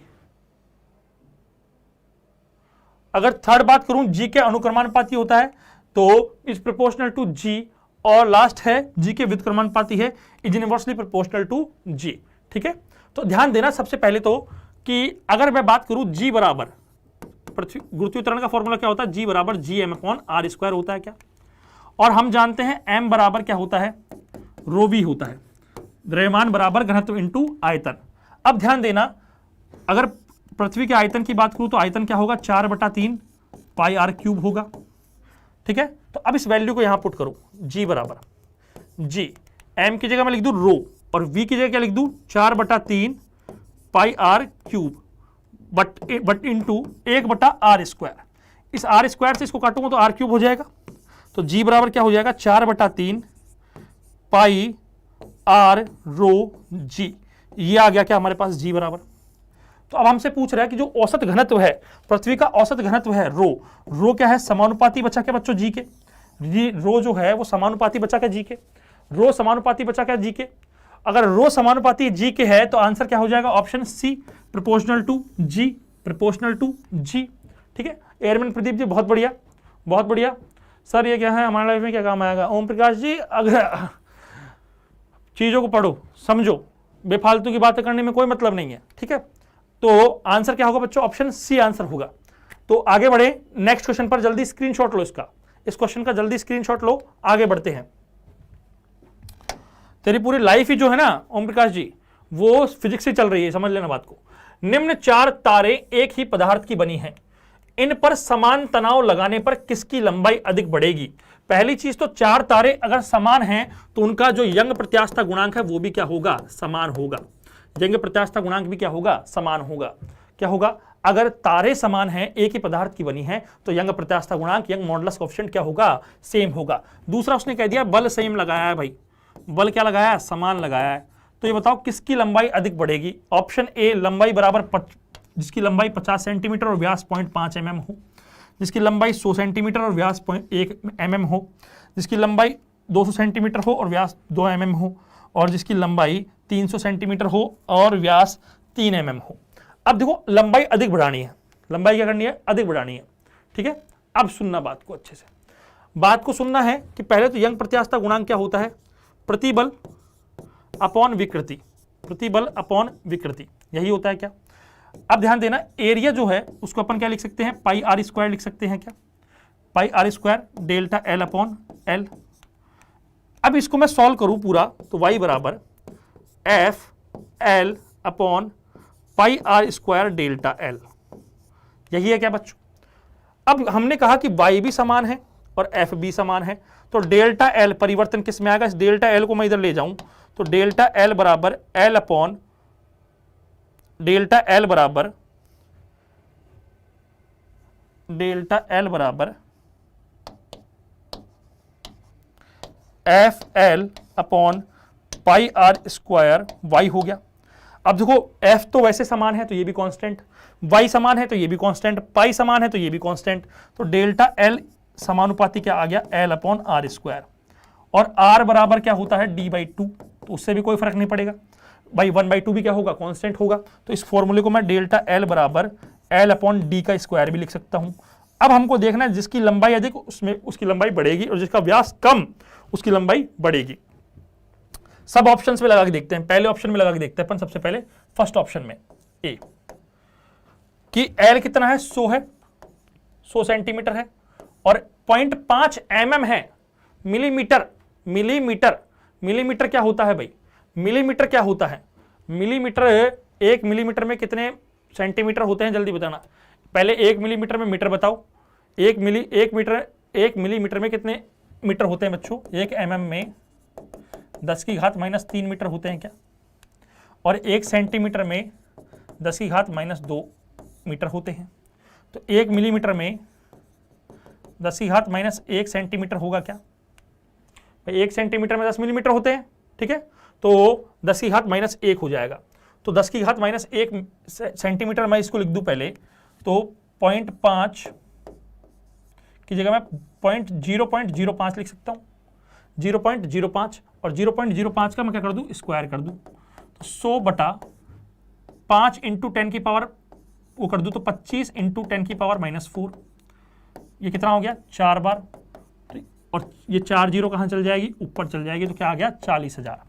Speaker 1: अगर थर्ड बात करूं, जी के अनुक्रमानुपाती होता है तो इज प्रोपोर्शनल टू जी, और लास्ट है जी के व्युत्क्रमानुपाती है, इज इनवर्सली प्रोपोर्शनल टू जी, ठीक है। तो ध्यान देना सबसे पहले तो कि अगर मैं बात करूं जी बराबर पृथ्वी गुरुत्वीय त्वरण का फॉर्मूला क्या होता है, जी बराबर G M upon R square होता है क्या, और हम जानते हैं एम बराबर क्या होता है, रो वी होता है, द्रव्यमान बराबर घनत्व इंटू आयतन। अब ध्यान देना, अगर पृथ्वी के आयतन की बात करूं तो आयतन क्या होगा, 4/3 पाई आर क्यूब होगा, ठीक है। तो अब इस वैल्यू को यहां पुट करो, जी बराबर जी, एम की जगह मैं लिख दूं रो, और वी की जगह क्या लिख दूं, 4/3 pi r cube but into 1/r²। इस आर स्क्वायर से इसको काटूंगा तो आर क्यूब हो जाएगा, तो जी बराबर क्या हो जाएगा, 4/3 पाई आर रो जी। ये आ गया क्या हमारे पास, जी बराबर। तो अब हमसे पूछ रहा है कि जो औसत घनत्व है, पृथ्वी का औसत घनत्व है रो क्या है, समानुपाती बचा के बच्चों जी के, रो जो है वो समानुपाती बचा के जी के, रो समानुपाती बचा के जी के। अगर रो समानुपाती जी के है तो आंसर क्या हो जाएगा, ऑप्शन सी, प्रोपोर्शनल टू जी, ठीक है। एयरमैन प्रदीप जी बहुत बढ़िया सर, ये क्या है हमारे लाइफ में क्या काम आएगा। ओम प्रकाश जी अगर चीजों को पढ़ो समझो, बेफालतू की बातें करने में कोई मतलब नहीं है, ठीक है। तो आंसर क्या होगा बच्चों, ऑप्शन सी आंसर होगा। तो आगे बढ़े नेक्स्ट क्वेश्चन पर, जल्दी स्क्रीनशॉट लो इसका, इस क्वेश्चन का जल्दी स्क्रीनशॉट लो, आगे बढ़ते हैं। तेरी पूरी लाइफ ही जो है ना ओम प्रकाश जी, वो फिजिक्स से चल रही है, समझ लेना बात को। निम्न 4 तारे एक ही पदार्थ की बनी हैं, इन पर समान तनाव लगाने पर किसकी लंबाई अधिक बढ़ेगी। पहली चीज तो 4 तारे अगर समान हैं तो उनका जो यंग प्रत्यास्थता गुणांक है वो भी क्या होगा, समान होगा। यंग प्रत्यास्थता गुणांक भी क्या होगा, समान होगा। क्या होगा, अगर तारे समान हैं, एक ही पदार्थ की बनी हैं, तो यंग प्रत्यास्थता गुणांक, यंग मॉडुलस कोएफिशिएंट क्या होगा, सेम होगा। दूसरा उसने कह दिया बल सेम लगाया है भाई, बल क्या लगाया है, समान लगाया है। तो ये बताओ किसकी लंबाई अधिक बढ़ेगी। ऑप्शन ए, लंबाई बराबर जिसकी लंबाई 50 सेंटीमीटर और व्यास 0.5 mm हो, जिसकी लंबाई 100 सेंटीमीटर और व्यास 0.1 mm हो, जिसकी लंबाई 200 सेंटीमीटर हो और व्यास 2 mm हो, और जिसकी लंबाई 300 सेंटीमीटर हो और व्यास 3 mm हो। अब देखो लंबाई अधिक बढ़ानी है, लंबाई क्या करनी है, अधिक बढ़ानी है, ठीक है। अब सुनना बात को अच्छे से, बात को सुनना है कि पहले तो यंग प्रत्यास्थता गुणांक क्या होता है, प्रतिबल अपॉन विकृति, प्रतिबल अपॉन विकृति, यही होता है क्या। अब ध्यान देना, एरिया जो है उसको अपन क्या लिख सकते हैं, पाई आर स्क्वायर लिख सकते हैं क्या, pi are square delta l upon l. अब इसको मैं सॉल्व करूं पूरा तो y बराबर F L upon pi are square delta l, यही है क्या बच्चों। अब हमने कहा कि y भी समान है और f भी समान है, तो डेल्टा एल परिवर्तन किस में आएगा, इस डेल्टा एल को मैं इधर ले जाऊं तो डेल्टा एल बराबर एल अपॉन डेल्टा एल बराबर F L upon pi are square Y हो गया। अब देखो एफ तो वैसे समान है तो ये भी कांस्टेंट, वाई समान है तो ये भी कांस्टेंट, पाई समान है तो ये भी कांस्टेंट, तो डेल्टा एल समानुपाती क्या आ गया, एल अपॉन आर स्क्वायर। और आर बराबर क्या होता है, d/2, तो उससे भी कोई फर्क नहीं पड़ेगा भाई, 1/2 भी क्या होगा, कांस्टेंट होगा। तो इस फॉर्मूले को मैं डेल्टा एल बराबर एल अपॉन डी का स्क्वायर भी लिख सकता हूं। अब हमको देखना है जिसकी लंबाई अधिक उसमें उसकी लंबाई बढ़ेगी और जिसका व्यास कम उसकी लंबाई बढ़ेगी। सब ऑप्शंस में लगा के देखते हैं। पहले ऑप्शन में लगा के देखते हैं अपन सबसे पहले फर्स्ट ऑप्शन में ए कि एल कितना है 100 है, 100 सेंटीमीटर है और 0.5 mm है। मिलीमीटर मिलीमीटर मिलीमीटर क्या होता है भाई? मिलीमीटर क्या होता है? मिलीमीटर 1 मिलीमीटर में कितने सेंटीमीटर होते हैं जल्दी बताना। पहले 1 मिलीमीटर में मीटर बताओ। 1 मिलीमीटर में कितने मीटर होते हैं बच्चों? 1 mm में 10 की घात -3 मीटर होते हैं क्या? और 1 सेंटीमीटर में 10 की घात -2 मीटर होते हैं। तो 1 मिलीमीटर में 10 की घात -1 सेंटीमीटर होगा क्या? 1 सेंटीमीटर में 10 मिलीमीटर होते हैं, ठीक है, तो 10 की घात -1 हो जाएगा। तो 10 की घात -1 सेंटीमीटर मैं इसको लिख दूं पहले, तो 0.5 की जगह मैं 0.05 लिख सकता हूं। 0.05 और 0.05 का मैं क्या कर दूं? स्क्वायर कर दूं। तो 100/5 × 10 की पावर वो कर दूं तो 25 × 10 की पावर -4। ये कितना हो गया? 4 बार। और ये 4 जीरो कहां चल जाएगी? ऊपर चल जाएगी। तो क्या आ गया? 40,000।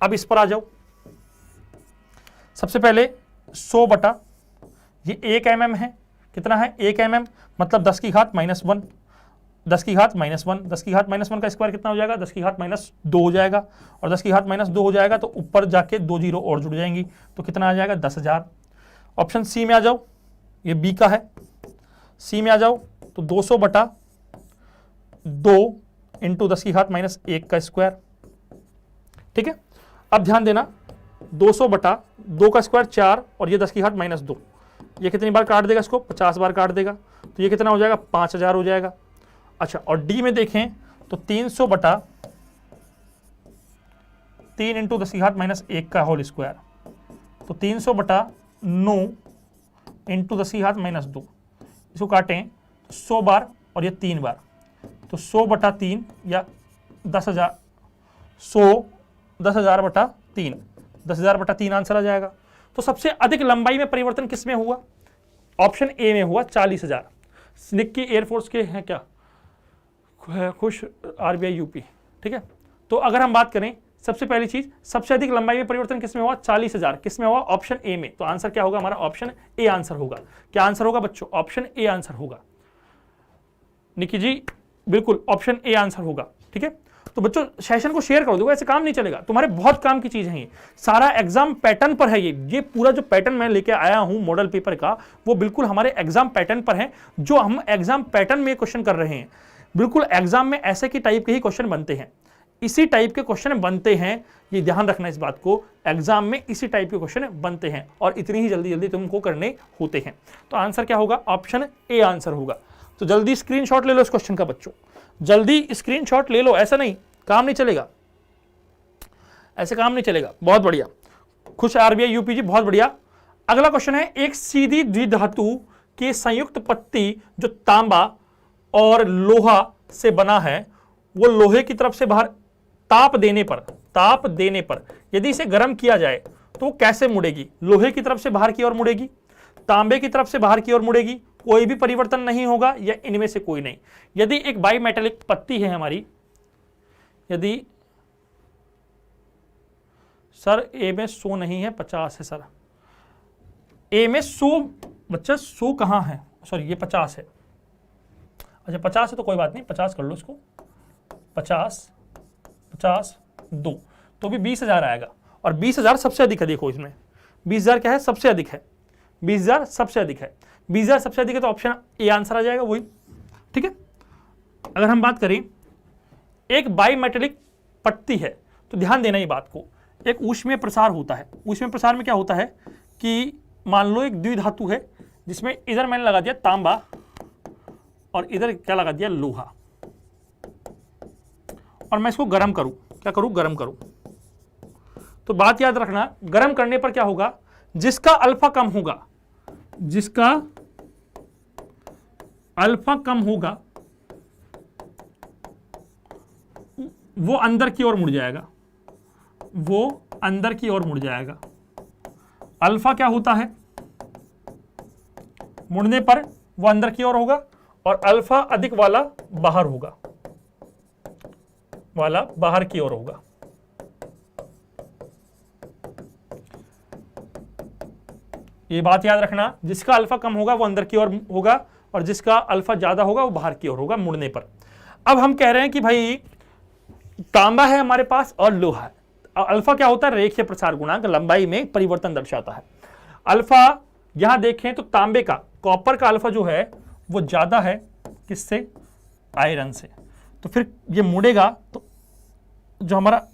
Speaker 1: अब इस पर आ जाओ। सबसे पहले 100 ये 1 mm है। कितना है? 1 mm मतलब 10 की घात -1, 10 की घात -1, 10 की घात -1 का स्क्वायर कितना हो जाएगा? 10 की घात -2 हो जाएगा। और 10 की घात -2 हो जाएगा तो ऊपर जाके 2 जीरो और जुड़ जाएंगी। तो कितना आ जाएगा? 10,000। ऑप्शन सी में आ जाओ, ये बी का है। सी में आ जाओ तो 200/2 × 10 की घात -1 का स्क्वायर, ठीक है। अब ध्यान देना, 200/2 का स्क्वायर 4 और ये 10 की घात -2, ये कितनी बार काट देगा? इसको 50 बार काट देगा। तो ये कितना हो जाएगा? 5,000 हो जाएगा। अच्छा, और डी में देखें तो 300/3 × 10 की घात -1 का होल स्क्वायर, तो 300/9 × 10 की घात -2, इसको काटें 100 बार और ये 3 बार, तो 100/3 या 10,000, 10,000/3, 10,000/3 आंसर आ जाएगा। तो सबसे अधिक लंबाई में परिवर्तन किस में हुआ? ऑप्शन ए में हुआ, 40,000। निक्की एयरफोर्स के हैं क्या? खुश आरबीआई यूपी, ठीक है। तो अगर हम बात करें सबसे पहली चीज, सबसे अधिक लंबाई में परिवर्तन किसमें हुआ? 40,000। किसमें हुआ? ऑप्शन ए में। तो आंसर क्या होगा हमारा? ऑप्शन ए आंसर होगा। क्या आंसर होगा बच्चों? ऑप्शन ए आंसर होगा। निकी जी बिल्कुल ऑप्शन ए आंसर होगा, ठीक है। तो बच्चों सेशन को शेयर कर दो, ऐसे काम नहीं चलेगा। तुम्हारे बहुत काम की चीज है ये, सारा एग्जाम पैटर्न पर है। ये पूरा जो पैटर्न मैं लेके आया हूं मॉडल पेपर का, वो बिल्कुल हमारे एग्जाम पैटर्न पर है। जो हम एग्जाम पैटर्न में क्वेश्चन कर रहे हैं, बिल्कुल एग्जाम में ऐसे की टाइप के ही क्वेश्चन बनते हैं, इसी टाइप के क्वेश्चन बनते हैं। ये ध्यान रखना इस बात को, एग्जाम में इसी टाइप के क्वेश्चन बनते हैं और इतनी ही जल्दी जल्दी तुमको करने होते हैं। तो आंसर क्या होगा? ऑप्शन ए आंसर होगा। तो जल्दी स्क्रीनशॉट ले लो इस क्वेश्चन का बच्चों, जल्दी स्क्रीनशॉट ले लो, ऐसा नहीं काम नहीं चलेगा, ऐसे काम नहीं चलेगा। बहुत बढ़िया, खुश आरबीआई यूपी जी, बहुत बढ़िया। अगला क्वेश्चन है, एक सीधी द्विधातु के संयुक्त पत्ती जो तांबा और लोहा से बना है, वो लोहे की तरफ से बाहर ताप देने पर यदि इसे गर्म किया जाए तो कैसे मुड़ेगी? लोहे की तरफ से बाहर की ओर मुड़ेगी, तांबे की तरफ से बाहर की ओर मुड़ेगी, कोई भी परिवर्तन नहीं होगा या इनमें से कोई नहीं। यदि एक बाई मेटेलिक पत्ती है हमारी, यदि सर ए में 100 नहीं है 50 है सर, ए में 100 बच्चा 100 कहां है? सॉरी ये 50 है। अच्छा 50 है तो कोई बात नहीं, 50 कर लो इसको, 50 2 तो भी 20,000 आएगा। और 20,000 सबसे अधिक है, देखो इसमें 20,000 क्या है? सबसे अधिक है, 20,000 सबसे अधिक है, 20,000 सबसे अधिक है तो ऑप्शन ए आंसर आ जाएगा वही, ठीक है। अगर हम बात करें एक बाई मेटेलिक पट्टी है, तो ध्यान देना ये बात को, एक ऊष्मीय प्रसार होता है। ऊष्मीय प्रसार में क्या होता है कि मान लो एक द्विधातु है जिसमें इधर मैंने लगा दिया तांबा और इधर क्या लगा दिया? लोहा, और मैं इसको गर्म करूं, क्या करूं? गर्म करूं। तो बात याद रखना, गर्म करने पर क्या होगा? जिसका अल्फा कम होगा, जिसका अल्फा कम होगा वो अंदर की ओर मुड़ जाएगा, वो अंदर की ओर मुड़ जाएगा। अल्फा क्या होता है? मुड़ने पर वो अंदर की ओर होगा, और अल्फा अधिक वाला बाहर होगा, वाला बाहर की ओर होगा। ये बात याद रखना, जिसका अल्फा कम होगा वो अंदर की ओर होगा और जिसका अल्फा ज्यादा होगा वो बाहर की ओर होगा मुड़ने पर। अब हम कह रहे हैं कि भाई तांबा है हमारे पास और लोहा है। अल्फा क्या होता है? रेखीय प्रसार गुणांक, लंबाई में परिवर्तन दर्शाता है। अल्फा यहां देखें तो तांबे का, कॉपर का अल्फा जो है वो ज्यादा है किससे? आयरन से। तो फिर ये मुड़ेगा तो जो हमारा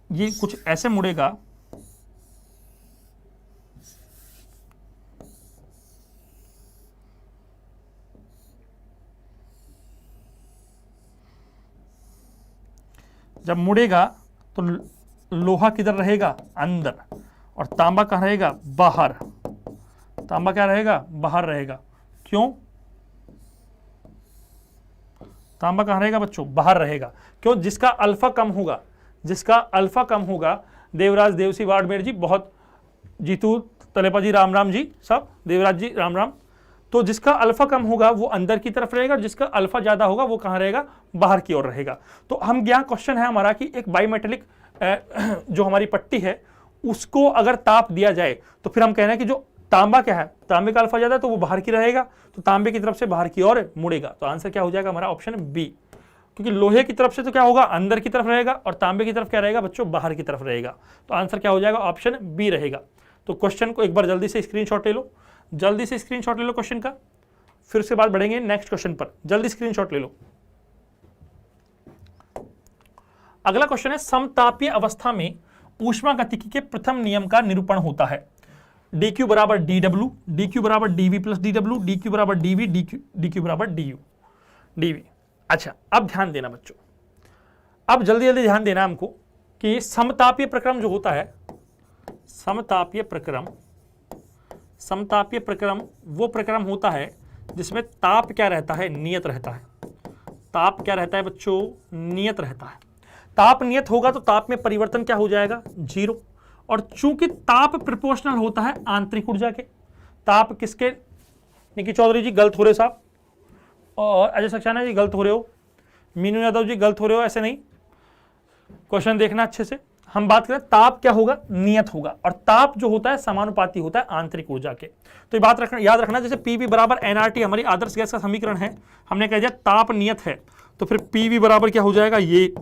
Speaker 1: ये कुछ ऐसे मुड़ेगा, जब मुड़ेगा तो लोहा किधर रहेगा? अंदर, और तांबा कहाँ रहेगा? बाहर। तांबा क्या रहेगा? बाहर रहेगा। क्यों? तांबा कहाँ रहेगा बच्चों? बाहर रहेगा। क्यों? जिसका अल्फा कम होगा, जिसका अल्फा कम होगा। देवराज देवसी वाडमेर जी बहुत, जीतू तलेपा जी राम राम जी सब, देवराज जी राम राम। तो जिसका अल्फा कम होगा वो अंदर की तरफ रहेगा, जिसका अल्फा ज्यादा होगा वो कहाँ रहेगा? बाहर की ओर रहेगा। तो हम यहाँ क्वेश्चन है हमारा कि एक बाईमेटेलिक जो हमारी पट्टी है उसको अगर ताप दिया जाए तो फिर हम कह रहे हैं कि जो तांबा क्या है, तांबे का अल्फा ज्यादा तो वो बाहर की रहेगा, तो तांबे की तरफ से बाहर की ओर मुड़ेगा। तो आंसर क्या हो जाएगा हमारा? Option B. क्योंकि लोहे की तरफ से तो क्या होगा? अंदर की तरफ रहेगा, और तांबे की तरफ क्या रहेगा बच्चों? बाहर की तरफ रहेगा। तो आंसर क्या हो जाएगा? ऑप्शन बी रहेगा। तो क्वेश्चन को एक बार जल्दी से स्क्रीनशॉट ले लो, जल्दी से स्क्रीनशॉट ले लो क्वेश्चन का, फिर उसके बाद बढ़ेंगे नेक्स्ट क्वेश्चन पर। जल्दी स्क्रीनशॉट ले लो। अगला क्वेश्चन है, समतापीय अवस्था में ऊष्मागतिकी के प्रथम नियम का निरूपण होता है। dq बराबर dw, dq बराबर dv प्लस dw, dq बराबर dv, dq बराबर du, dv। अच्छा, अब ध्यान देना बच्चों, अब जल्दी जल्दी ध्यान देना हमको कि समतापीय प्रक्रम जो होता है, समतापीय प्रक्रम, समतापीय प्रक्रम वो प्रक्रम होता है जिसमें ताप क्या रहता है? नियत रहता है। ताप क्या रहता है बच्चों? नियत रहता है। ताप नियत होगा तो ताप में परिवर्तन क्या हो जाएगा? जीरो। और चूंकि ताप प्रोपोर्शनल होता है आंतरिक ऊर्जा के, ताप किसके? निकी चौधरी जी गलत हो रहे साहब, और अजय सक्सेना जी गलत हो रहे हो, मीनू यादव जी गलत हो रहे हो, ऐसे नहीं, क्वेश्चन देखना अच्छे से। हम बात करें ताप क्या होगा? नियत होगा, और ताप जो होता है समानुपाती होता है आंतरिक ऊर्जा के। तो ये बात रखना, याद रखना, जैसे पीवी बराबर एनआरटी हमारी आदर्श गैस का समीकरण है, हमने कह दिया ताप नियत है तो फिर पीवी बराबर क्या हो जाएगा? ये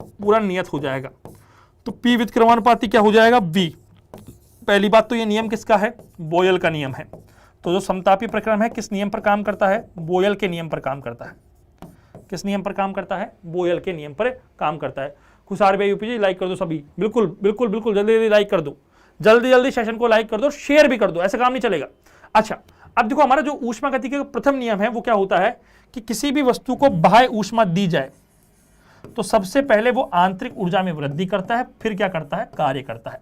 Speaker 1: पूरा नियत हो जाएगा। तो पी विद क्रमानुपाती क्या हो जाएगा? वी। पहली बात तो ये नियम किसका है? बोयल का नियम है। तो जो समतापी प्रक्रम है किस नियम पर काम करता है? बोयल के नियम पर काम करता है। किस नियम पर काम करता है? बोयल के नियम पर काम करता है। खुशार भाई यूपी जी लाइक कर दो सभी, बिल्कुल बिल्कुल बिल्कुल जल्दी जल्दी लाइक कर दो, जल्दी जल्दी सेशन को लाइक कर दो, शेयर भी कर दो, ऐसा काम नहीं चलेगा। अच्छा, अब देखो हमारा जो ऊष्मागतिकी का प्रथम नियम है वो क्या होता है कि किसी भी वस्तु को बाह्य ऊष्मा दी जाए तो सबसे पहले वो आंतरिक ऊर्जा में वृद्धि करता है, फिर क्या करता है? कार्य करता है।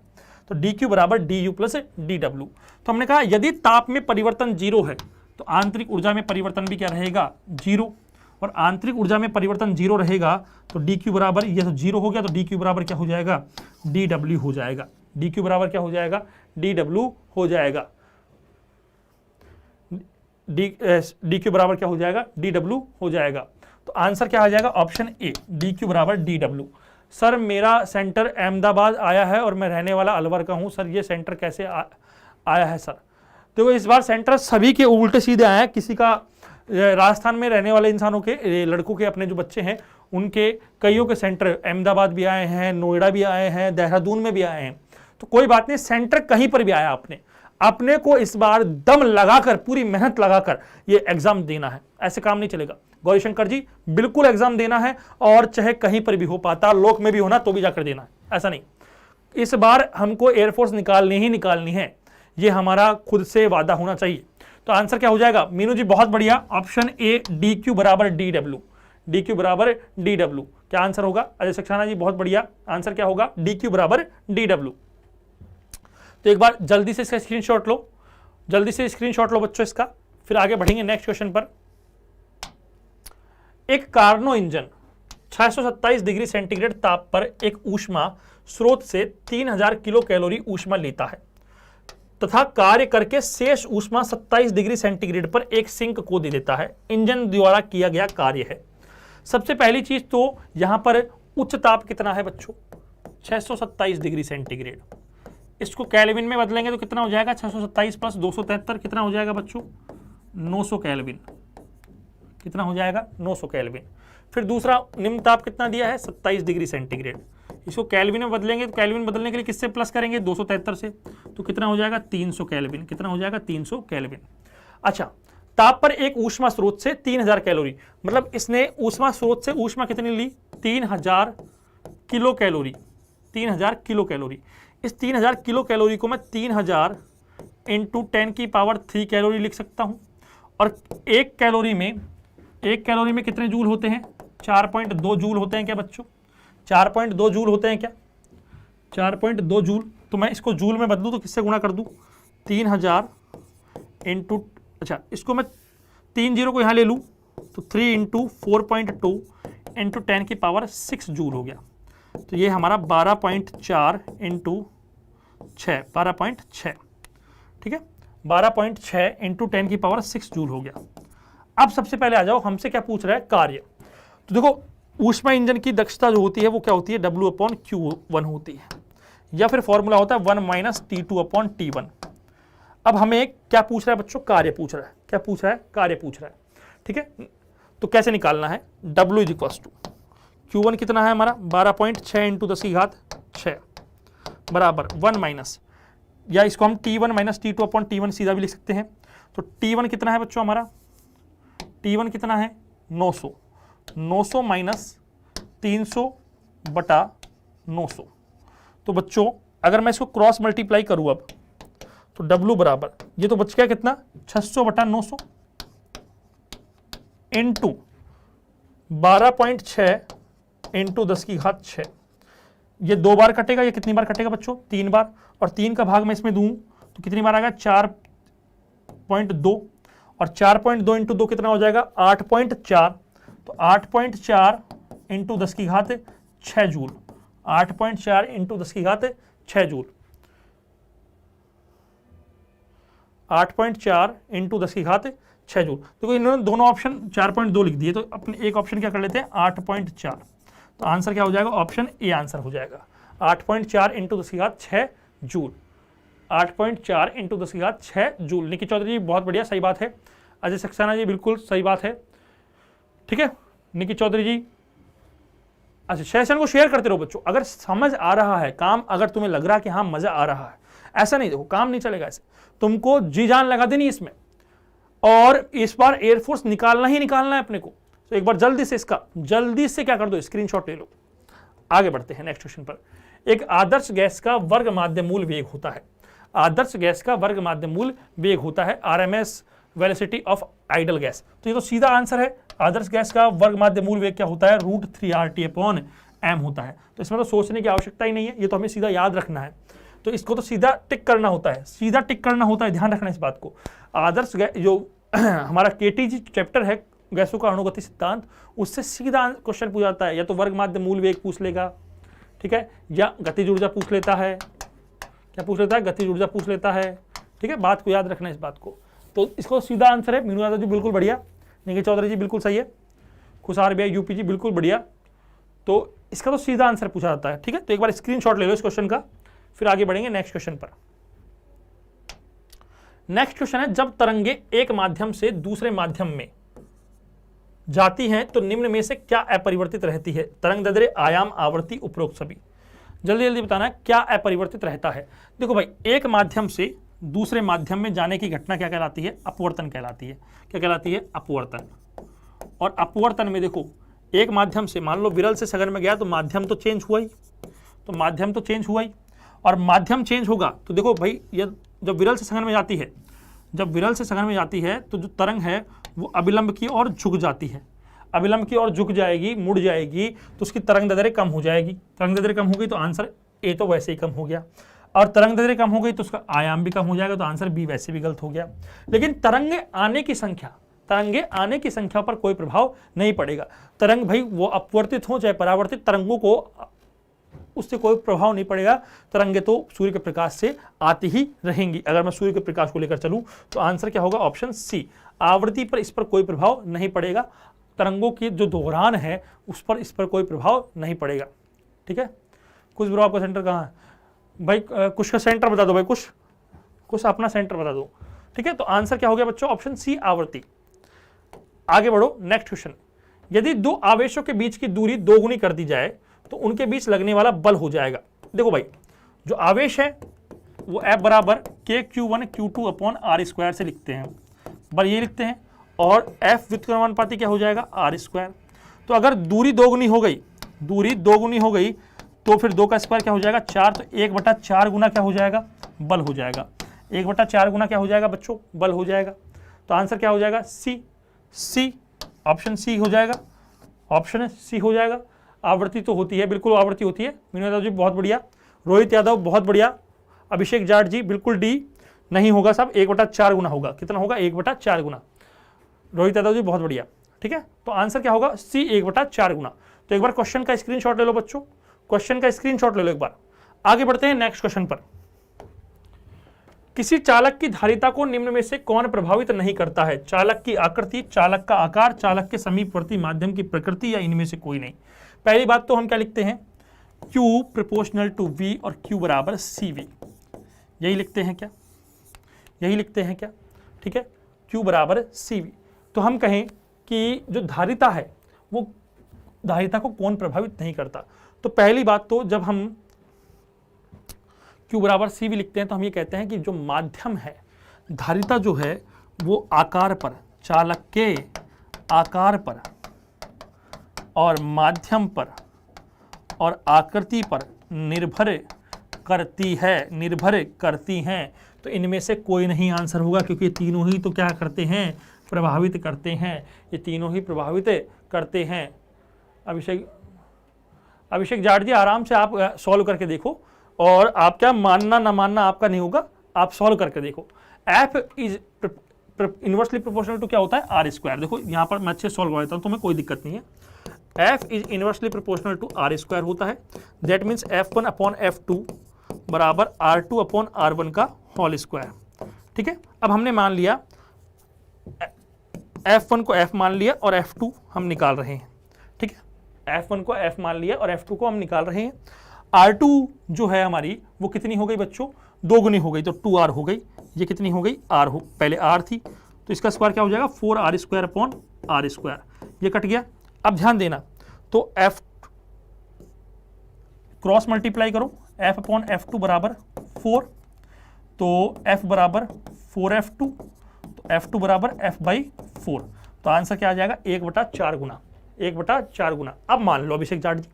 Speaker 1: तो dq बराबर du प्लस dw। तो हमने कहा यदि ताप में परिवर्तन जीरो है तो आंतरिक ऊर्जा में परिवर्तन भी क्या रहेगा? जीरो। और आंतरिक ऊर्जा में परिवर्तन जीरो रहेगा तो dq बराबर, ये तो जीरो हो गया तो dq बराबर क्या हो जाएगा? dw हो जाएगा। dq बराबर क्या हो जाएगा? dw हो जाएगा। dq बराबर क्या हो जाएगा? dw हो जाएगा। तो आंसर क्या आ जाएगा? ऑप्शन ए, dq बराबर dw। सर मेरा सेंटर अहमदाबाद आया है और मैं रहने वाला अलवर का हूं, सर ये सेंटर कैसे आया है सर? तो इस बार सेंटर सभी के उल्टे सीधे आए हैं। किसी का राजस्थान में रहने वाले इंसानों के, लड़कों के अपने जो बच्चे हैं उनके कईयों के सेंटर अहमदाबाद भी आए हैं, नोएडा भी आए हैं, देहरादून में भी आए हैं। तो कोई बात नहीं, सेंटर कहीं पर भी आया, अपने को इस बार दम लगाकर, पूरी मेहनत लगाकर ये एग्जाम देना है, ऐसे काम नहीं चलेगा। गौरीशंकर जी बिल्कुल एग्जाम देना है, और चाहे कहीं पर भी हो, पाताल लोक में भी होना तो भी जाकर देना है, ऐसा नहीं। इस बार हमको एयरफोर्स निकालनी ही निकालनी है, ये हमारा खुद से वादा होना चाहिए। तो आंसर क्या हो जाएगा? मीनू जी बहुत बढ़िया, ऑप्शन ए dq बराबर dw, dq बराबर dw। क्या आंसर होगा? अजय सक्सेना जी बहुत बढ़िया, आंसर क्या होगा? dq बराबर dw। तो एक बार जल्दी से इसका स्क्रीनशॉट लो, जल्दी से स्क्रीनशॉट लो बच्चों इसका, फिर आगे बढ़ेंगे नेक्स्ट क्वेश्चन पर। एक कार्नो इंजन 627 डिग्री सेंटीग्रेड ताप पर एक ऊष्मा स्रोत से 3000 किलो कैलोरी ऊष्मा लेता है। तथा कार्य करके शेष ऊष्मा 27 डिग्री सेंटीग्रेड पर एक सिंक को दे देता है। इंजन द्वारा किया गया कार्य है। सबसे पहली चीज तो यहां पर उच्च ताप कितना है बच्चों, 627 डिग्री सेंटीग्रेड। इसको केल्विन में बदलेंगे तो कितना हो जाएगा, 627 प्लस 273 कितना हो जाएगा बच्चों, 900 केल्विन। कितना हो जाएगा, 900 केल्विन। फिर दूसरा निम्न ताप कितना दिया है, 27 डिग्री सेंटीग्रेड। इसको केल्विन में बदलेंगे तो केल्विन बदलने के लिए किससे प्लस करेंगे, 273 से, तो कितना हो जाएगा 300 केल्विन। कितना हो जाएगा 300 केल्विन। अच्छा, ताप पर एक ऊष्मा स्रोत से 3000 कैलोरी, मतलब इसने ऊष्मा स्रोत से ऊष्मा कितनी ली, 3000 किलो कैलोरी। 3000 kilo calorie. इस 3000 किलो कैलोरी को मैं 3000 इंटू 10 की पावर 3 कैलोरी लिख सकता हूं। और एक कैलोरी में कितने जूल होते हैं, 4.2 जूल होते हैं क्या बच्चों, 4.2 जूल होते हैं क्या, 4.2 जूल। तो मैं इसको जूल में बदलूं तो किससे गुणा कर दूं, 3000 इंटू, अच्छा इसको मैं 3 जीरो को यहाँ ले लूं तो 3 इंटू 4.2 इंटू 10 की पावर 6 जूल हो गया। तो ये हमारा 12.4 इंटू 6, 12.6, ठीक है, 12.6 इंटू 10 की पावर 6 जूल हो गया। अब सबसे पहले आ जाओ, हमसे क्या पूछ रहा है, कार्य। तो देखो ऊष्मा इंजन की दक्षता जो होती है वो क्या होती है, W/Q1 होती है, या फिर फॉर्मूला होता है 1 - T2/T1। अब हमें क्या पूछ रहा है बच्चों, कार्य पूछ रहा है। क्या पूछ रहा है, कार्य पूछ रहा है, ठीक है। तो कैसे निकालना है, W = Q1 कितना है हमारा, 12.6 इंटू 10 की घात 6 बराबर 1 माइनस, या इसको हम T1 - T2/T1 सीधा भी लिख सकते हैं। तो T1 कितना है बच्चों हमारा, T1 कितना है 900, 900 माइनस 300/900। तो बच्चों अगर मैं इसको क्रॉस मल्टीप्लाई करूं अब तो W बराबर, ये तो बच गया कितना, 600/900 इंटू 12.6 इंटू 10 की घात 6। ये 2 बार कटेगा, ये कितनी बार कटेगा बच्चों, 3 बार। और 3 का भाग मैं इसमें दूं तो कितनी बार आएगा, 4.2, और 4.2 इंटू 2 कितना हो जाएगा, 8.4। तो 8.4 इंटू 10 की घात 6 जूल, 8.4 इंटू 10 की घात 6 जूल, 8.4 इंटू 10 की घात 6 जूल। देखो इन्होंने दोनों ऑप्शन 4.2 लिख दिए, तो अपने एक ऑप्शन क्या कर लेते हैं, 8.4। तो आंसर क्या हो जाएगा, ऑप्शन ए आंसर हो जाएगा, 8.4 इंटू 10 की घात 6 जूल। 8.4 इंटू 10 की घात 6 जूल। निखिल चौधरी जी बहुत बढ़िया, सही बात है। अजय सक्सेना जी बिल्कुल सही बात है, ठीक है। निखिल चौधरी जी, अच्छा सेशन को शेयर करते रहो बच्चों। अगर समझ आ रहा है काम, अगर तुम्हें लग रहा है कि हाँ मजा आ रहा है, ऐसा नहीं, देखो काम नहीं चलेगा ऐसे, तुमको जी जान लगा देनी इसमें, और इस बार एयरफोर्स निकालना ही निकालना है अपने को। तो एक बार जल्दी से इसका जल्दी से क्या कर दो, स्क्रीनशॉट ले लो। आगे बढ़ते हैं नेक्स्ट क्वेश्चन पर। एक आदर्श गैस का वर्ग माध्य मूल वेग होता है। आदर्श गैस का वर्ग माध्य मूल वेग होता है RMS velocity of idol gas. तो ये तो सीधा आंसर है, आदर्श गैस का वर्ग माध्य मूल वेग क्या होता है, √3RT/m होता है। तो इसमें तो सोचने की आवश्यकता ही नहीं है, ये तो हमें सीधा याद रखना है। तो इसको तो सीधा टिक करना होता है, सीधा टिक करना होता है, ध्यान रखना इस बात को। आदर्श जो हमारा KTG चैप्टर है गैसों का अणुगति सिद्धांत, उससे सीधा क्वेश्चन पूछ जाता है, या तो वर्ग माध्य मूल वेग पूछ लेगा, ठीक है, या गतिज ऊर्जा पूछ लेता है। क्या पूछ लेता है, गतिज ऊर्जा पूछ लेता है, ठीक है। बात को याद रखना इस बात को। तो इसको सीधा आंसर है, मीनू यादव जी बिल्कुल बढ़िया, निखिल चौधरी जी बिल्कुल सही है, खुशार भैया UP जी बिल्कुल बढ़िया। तो इसका तो सीधा आंसर पूछा जाता है, ठीक है। तो एक बार स्क्रीनशॉट ले लो इस क्वेश्चन का, फिर आगे बढ़ेंगे नेक्स्ट क्वेश्चन पर। नेक्स्ट क्वेश्चन है, जब तरंगे एक माध्यम से दूसरे माध्यम में जाती हैं तो निम्न में से क्या अपरिवर्तित रहती है, तरंग दैर्ध्य, आयाम, आवृत्ति, उपरोक्त सभी। जल्दी जल्दी बताना है क्या अपरिवर्तित रहता है। देखो भाई, एक माध्यम से दूसरे माध्यम में जाने की घटना क्या कहलाती है, अपवर्तन कहलाती है। क्या कहलाती है, अपवर्तन। और अपवर्तन में देखो, एक माध्यम से मान लो विरल से सघन में गया तो माध्यम तो चेंज हुआ ही, तो माध्यम तो चेंज हुआ ही, और माध्यम चेंज होगा तो देखो भाई, ये जब विरल से सघन में जाती है, जब विरल से सघन में जाती है तो जो तरंग है वो अविलंब की ओर झुक जाती है, अविलंब की ओर झुक जाएगी, मुड़ जाएगी, तो उसकी तरंग दैर्ध्य कम हो जाएगी। तरंग दैर्ध्य कम हो गई तो आंसर ए तो वैसे ही कम हो गया, और तरंग दैर्ध्य कम हो गई तो उसका आयाम भी कम हो जाएगा, तो आंसर बी वैसे भी गलत हो गया। लेकिन तरंगे आने की संख्या पर कोई प्रभाव नहीं पड़ेगा। तरंग भाई वो अपवर्तित हो चाहे परावर्तित, तरंगों को उससे कोई प्रभाव नहीं पड़ेगा। तरंगे तो सूर्य के प्रकाश से आती ही रहेंगी। अगर मैं सूर्य के प्रकाश को लेकर चलूं तो आंसर क्या होगा? ऑप्शन सी, आवृत्ति पर इस पर कोई प्रभाव नहीं पड़ेगा। तरंगों की जो दोहरान है उस पर कोई प्रभाव नहीं पड़ेगा। ठीक है, कुछ ब्रो आपका सेंटर कहाँ है भाई? कुछ का सेंटर बता दो भाई, कुछ अपना सेंटर बता दो। ठीक है, तो आंसर क्या हो गया बच्चों? ऑप्शन सी, आवृत्ति। आगे बढ़ो, नेक्स्ट क्वेश्चन। यदि दो आवेशों के बीच की दूरी दोगुनी कर दी जाए तो उनके बीच लगने वाला बल हो जाएगा। देखो भाई, जो आवेश है वो F बराबर KQ1 Q2 upon R square से लिखते हैं, बल ये लिखते हैं, और F व्युत्क्रमानुपाती क्या हो जाएगा? R square. तो अगर दूरी दोगुनी हो गई तो फिर 2 का स्क्वायर क्या हो जाएगा? 4। तो 1/4 गुना क्या हो जाएगा? बल हो जाएगा। 1/4 गुना क्या हो जाएगा बच्चों? बल हो जाएगा। तो आंसर क्या हो जाएगा? सी, ऑप्शन सी हो जाएगा। ऑप्शन सी हो जाएगा। आवृत्ति तो होती है, बिल्कुल आवृत्ति होती है। विनोद यादव जी बहुत बढ़िया, रोहित यादव बहुत बढ़िया, अभिषेक जाट जी बिल्कुल डी नहीं होगा साहब, 1/4 गुना होगा। कितना होगा? 1/4 गुना। रोहित यादव जी बहुत बढ़िया। ठीक है, तो आंसर क्या होगा? सी, 1/4 गुना। तो एक बार क्वेश्चन का स्क्रीनशॉट ले लो बच्चों, क्वेश्चन का स्क्रीनशॉट ले लो एक बार। आगे बढ़ते हैं नेक्स्ट क्वेश्चन पर। किसी चालक की धारिता को निम्न में से कौन प्रभावित नहीं करता है? चालक की आकृति, चालक का आकार, चालक के समीपवर्ती माध्यम की प्रकृति, या इनमें से कोई नहीं। पहली बात तो हम क्या लिखते हैं? Q प्रोपोर्शनल टू V और Q बराबर CV। यही लिखते हैं क्या? यही लिखते हैं क्या? ठीक है, Q बराबर CV। तो हम कहें कि जो धारिता है वो धारिता को कौन प्रभावित नहीं करता। तो पहली बात तो जब हम Q बराबर CV लिखते हैं तो हम ये कहते हैं कि जो माध्यम है, धारिता जो है वो आकार पर, चालक के आकार पर और माध्यम पर और आकृति पर निर्भर करती हैं। तो इनमें से कोई नहीं आंसर होगा, क्योंकि तीनों ही तो क्या करते हैं? प्रभावित करते हैं। ये तीनों ही प्रभावित करते हैं। अभिषेक जाट जी आराम से आप सॉल्व करके देखो, और आप क्या मानना ना मानना आपका नहीं होगा, आप सॉल्व करके देखो। F is inversely proportional to क्या होता है? R square. देखो यहाँ पर मैं अच्छे सॉल्व कर देता हूँ, तुम्हें कोई दिक्कत नहीं है। F is inversely proportional to R square होता है। That means F1 upon F2 बराबर R2 अपॉन R1 का होल स्क्वायर। ठीक है, अब हमने मान लिया F1 को F मान लिया और F2 हम निकाल रहे हैं। ठीक है, F1 को F मान लिया और F2 को हम निकाल रहे हैं। R2 जो है हमारी वो कितनी हो गई बच्चों? 2 गुनी हो गई, तो 2R हो गई। ये कितनी हो गई? R हो, पहले R थी, तो इसका स्क्वायर क्या हो जाएगा? 4R square upon R square. ये कट गया। अब ध्यान देना, तो F क्रॉस मल्टीप्लाई करो, F अपॉन F2 बराबर 4, तो F बराबर 4F2, तो F2 बराबर F/4। तो आंसर क्या आ जाएगा? 1/4 गुना, 1/4 गुना। अब मान लो अभिषेक जाट जी,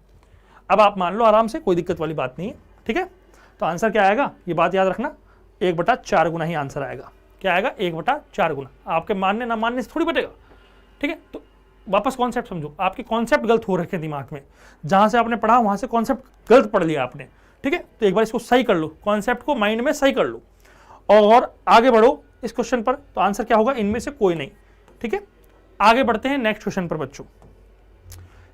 Speaker 1: अब आप मान लो आराम से, कोई दिक्कत वाली बात नहीं है। ठीक है, तो आंसर क्या आएगा? ये बात याद रखना, 1/4 गुना ही आंसर आएगा। क्या आएगा? 1/4 गुना। आपके मानने ना मानने से थोड़ी बटेगा। ठीक है, तो वापस कॉन्सेप्ट समझो, आपके कॉन्सेप्ट गलत हो रखे दिमाग में, जहां से आपने पढ़ा वहां से कॉन्सेप्ट गलत पढ़ लिया आपने। ठीक है, तो एक बार इसको सही कर लो, कॉन्सेप्ट को माइंड में सही कर लो और आगे बढ़ो इस क्वेश्चन पर। तो आंसर क्या होगा? इनमें से कोई नहीं। ठीक है, आगे बढ़ते हैं नेक्स्ट क्वेश्चन पर बच्चों।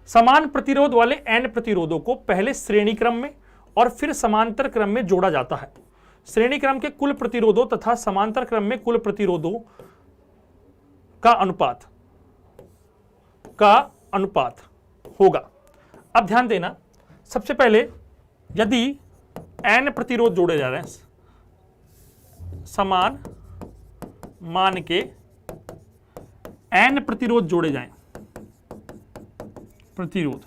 Speaker 1: समान प्रतिरोध वाले n प्रतिरोधों को पहले श्रेणी क्रम में और फिर समांतर क्रम में जोड़ा जाता है। श्रेणी क्रम के कुल प्रतिरोधों तथा समांतर क्रम में कुल प्रतिरोधों का अनुपात होगा। अब ध्यान देना, सबसे पहले यदि n प्रतिरोध जोड़े जा रहे हैं, समान मान के n प्रतिरोध जोड़े जाएं, प्रतिरोध,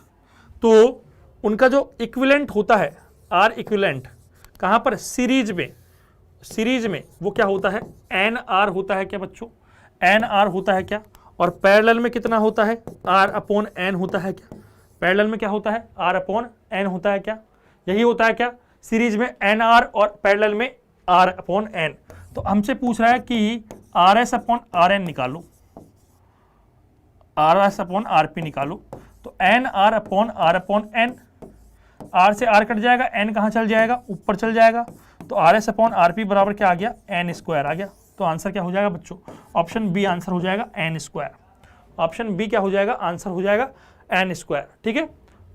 Speaker 1: तो उनका जो इक्विवेलेंट होता है, R इक्विवेलेंट, कहां पर? सीरीज में वो क्या होता है? NR होता है क्या बच्चों? NR होता है क्या? और पैरेलल में कितना होता है? R अपॉन N होता है क्या? पैरेलल में क्या होता है? R अपॉन N होता है क्या? यही होता है क्या? सीरीज में NR और पैरेलल में R अपॉन N। तो हमसे पूछ रहा है कि RS अपॉन RN निकालो, RS अपॉन RP निकालो। तो NR upon R upon N, R से R कट जाएगा, N कहाँ चल जाएगा? ऊपर चल जाएगा। तो RS अपॉन RP बराबर क्या आ गया? N स्क्वायर आ गया। तो आंसर क्या हो जाएगा बच्चों? ऑप्शन बी आंसर हो जाएगा N स्क्वायर। ऑप्शन बी क्या हो जाएगा? आंसर हो जाएगा N स्क्वायर। ठीक है,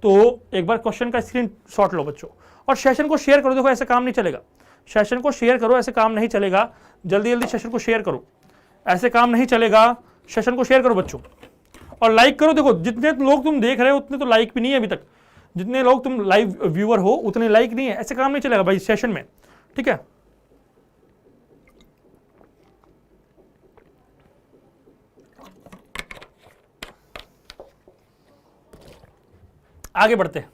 Speaker 1: तो एक बार क्वेश्चन का स्क्रीनशॉट लो बच्चों और सेशन को शेयर करो। देखो ऐसे काम नहीं चलेगा, सेशन को शेयर करो, ऐसे काम नहीं चलेगा। जल्दी जल्दी सेशन को शेयर करो, ऐसे काम नहीं चलेगा। सेशन को शेयर करो बच्चों और लाइक करो। देखो जितने लोग तुम देख रहे हो उतने तो लाइक भी नहीं है अभी तक, जितने लोग तुम लाइव व्यूअर हो उतने लाइक नहीं है। ऐसे काम नहीं चलेगा भाई सेशन में, ठीक है। आगे बढ़ते हैं,